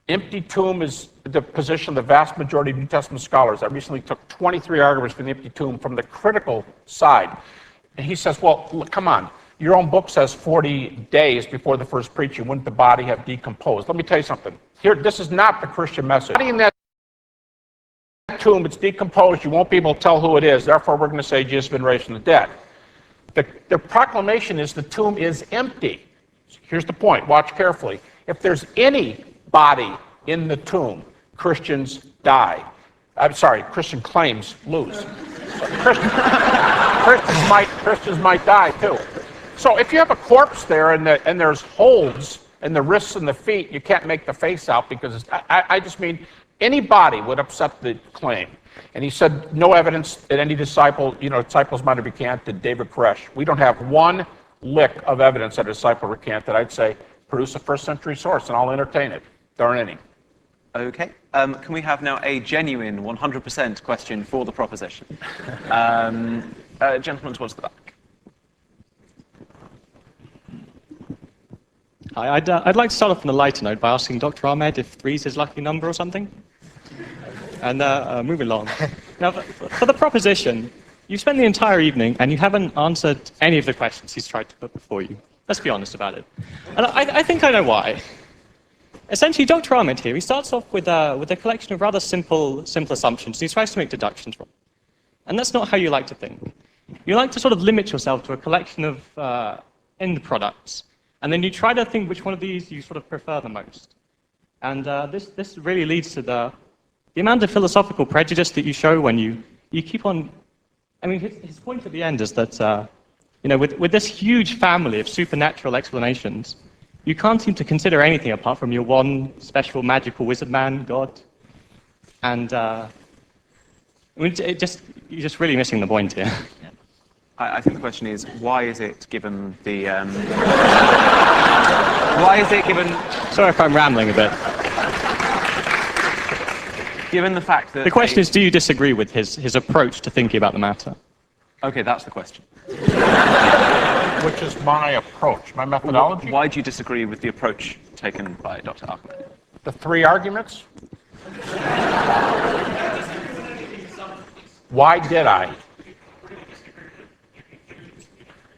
empty tomb is the position of the vast majority of New Testament scholars. I recently took 23 arguments for the empty tomb from the critical side. And he says, well, look, come on. Your own book says 40 days before the first preaching, wouldn't the body have decomposed? Let me tell you something. Here, this is not the Christian message. In that tomb, it's decomposed. You won't be able to tell who it is. Therefore, we're going to say Jesus has been raised from the dead. The proclamation is the tomb is empty. Here's the point. Watch carefully. If there's any body in the tomb, Christians die. I'm sorry, Christian claims lose. Christians might die too. So if you have a corpse there and there's holes in the wrists and the feet, you can't make the face out because I just mean any body would upset the claim. And he said no evidence that any disciples might have recanted David Koresh. We don't have one lick of evidence that a disciple recanted. I'd say produce a first century source and I'll entertain it. There aren't any. Okay. Can we have now a genuine 100% question for the proposition? Gentleman towards the back. Hi, I'd like to start off on a lighter note by asking Dr. Ahmed if 3 is his lucky number or something. And moving along. Now, for the proposition, you've spent the entire evening and you haven't answered any of the questions he's tried to put before you. Let's be honest about it. And I think I know why. Essentially, Dr. Ahmed here, he starts off with a collection of rather simple assumptions, and he tries to make deductions from. And that's not how you like to think. You like to sort of limit yourself to a collection of end products, and then you try to think which one of these you sort of prefer the most. And this really leads to the amount of philosophical prejudice that you show when you keep on. I mean, his point at the end is that with this huge family of supernatural explanations, you can't seem to consider anything apart from your one special magical wizard man, God. And you're just really missing the point here. I think the question is, why is it given the... why is it given... Sorry if I'm rambling a bit. Given the fact that... The question is, do you disagree with his approach to thinking about the matter? Okay, that's the question. Which is my approach, my methodology. Why do you disagree with the approach taken by Dr. Ahmed? The 3 arguments? Why did I?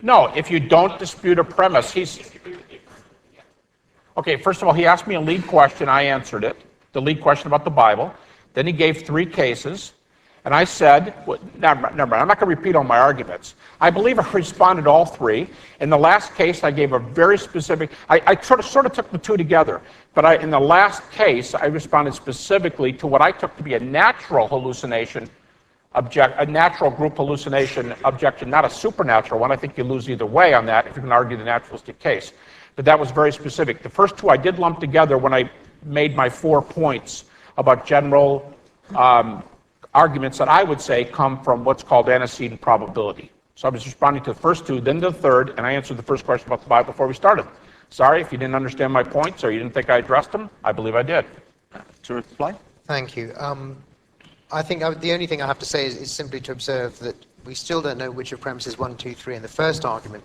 No, if you don't dispute a premise, Okay, first of all, he asked me a lead question, I answered it. The lead question about the Bible. Then he gave 3 cases. And I said, never mind, I'm not going to repeat all my arguments. I believe I responded to all 3. In the last case, I gave a very specific, I sort of took the 2 together, but in the last case, I responded specifically to what I took to be a natural hallucination, a natural group hallucination objection, not a supernatural one. I think you lose either way on that if you can argue the naturalistic case. But that was very specific. The first 2 I did lump together when I made my 4 points about general arguments that I would say come from what's called antecedent probability. So I was responding to the first 2, then to the third, and I answered the first question about the Bible before we started. Sorry if you didn't understand my points or you didn't think I addressed them. I believe I did. To reply? Thank you. I think the only thing I have to say is simply to observe that we still don't know which of premises 1, 2, 3 in the first argument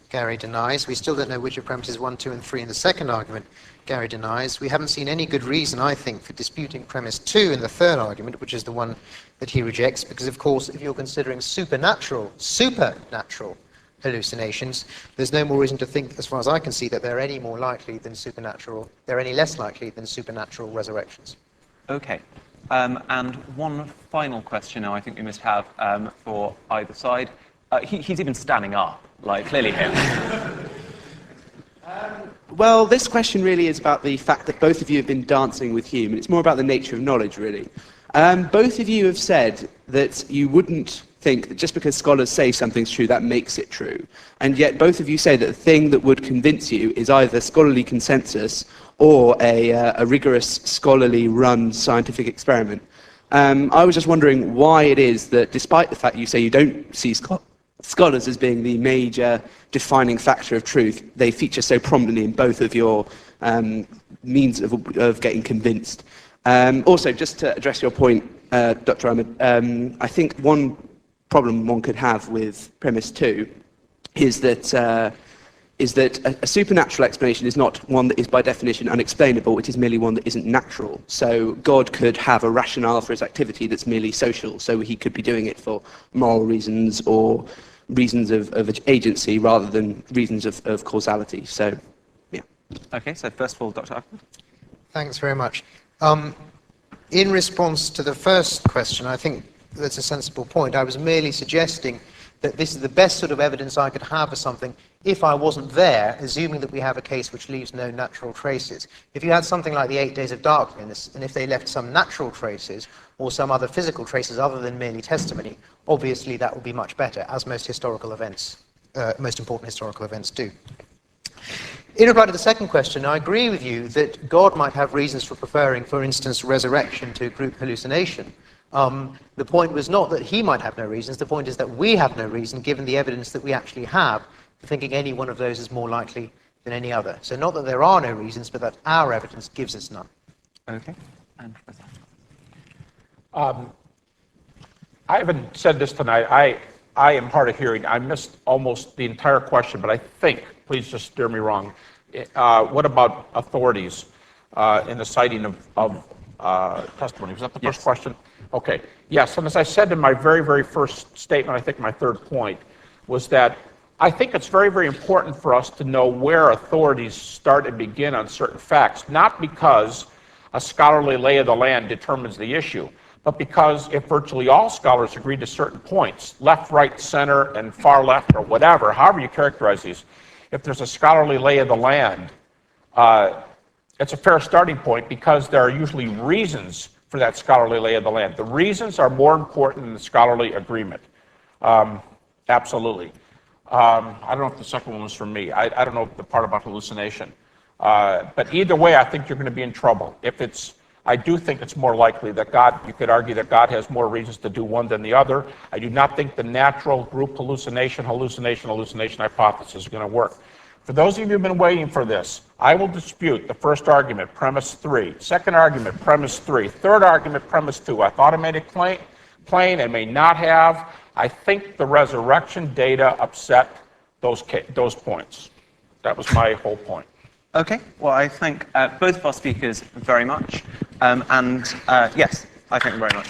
Gary denies. We still don't know which of premises 1, 2, and 3 in the second argument Gary denies. We haven't seen any good reason, I think, for disputing premise 2 in the third argument, which is the one that he rejects, because, of course, if you're considering supernatural hallucinations, there's no more reason to think, as far as I can see, that they're any more likely than supernatural, they're any less likely than supernatural resurrections. Okay. And one final question now I think we must have for either side. He's even standing up, like, clearly him. Well, this question really is about the fact that both of you have been dancing with Hume, and it's more about the nature of knowledge, really. Both of you have said that you wouldn't think that just because scholars say something's true, that makes it true. And yet both of you say that the thing that would convince you is either scholarly consensus or a rigorous, scholarly run scientific experiment. I was just wondering why it is that, despite the fact you say you don't see scholars as being the major defining factor of truth, they feature so prominently in both of your means of getting convinced. Also, just to address your point, Dr. Ahmed, I think one problem one could have with premise 2 is that a supernatural explanation is not one that is by definition unexplainable, it is merely one that isn't natural. So God could have a rationale for his activity that's merely social, so he could be doing it for moral reasons or reasons of agency rather than reasons of causality. So, yeah. Okay, so first of all, Dr. Ahmed. Thanks very much. In response to the first question, I think that's a sensible point. I was merely suggesting that this is the best sort of evidence I could have of something if I wasn't there, assuming that we have a case which leaves no natural traces. If you had something like the 8 Days of Darkness, and if they left some natural traces or some other physical traces other than merely testimony, obviously that would be much better, as most historical events, most important historical events do. In reply to the second question, I agree with you that God might have reasons for preferring, for instance, resurrection to group hallucination. The point was not that he might have no reasons, the point is that we have no reason, given the evidence that we actually have, for thinking any one of those is more likely than any other. So not that there are no reasons, but that our evidence gives us none. Okay. And Professor. I haven't said this tonight. I am hard of hearing. I missed almost the entire question, but I think, please just steer me wrong, what about authorities in the citing of testimony? Was that the first question? Okay. Yes, and as I said in my very, very first statement, I think my third point, was that I think it's very, very important for us to know where authorities start and begin on certain facts, not because a scholarly lay of the land determines the issue, but because if virtually all scholars agree to certain points, left, right, center, and far left, or whatever, however you characterize these, if there's a scholarly lay of the land, it's a fair starting point because there are usually reasons for that scholarly lay of the land. The reasons are more important than the scholarly agreement. Absolutely. I don't know if the second one was for me. I don't know the part about hallucination. But either way, I think you're going to be in trouble. I do think it's more likely that you could argue that God has more reasons to do one than the other. I do not think the natural group hallucination hypothesis is going to work. For those of you who've been waiting for this, I will dispute the first argument, premise 3. Second argument, premise 3. Third argument, premise 2. I thought I made it plain and may not have. I think the resurrection data upset those points. That was my whole point. Okay, well, I thank both of our speakers very much. Yes, I thank them very much.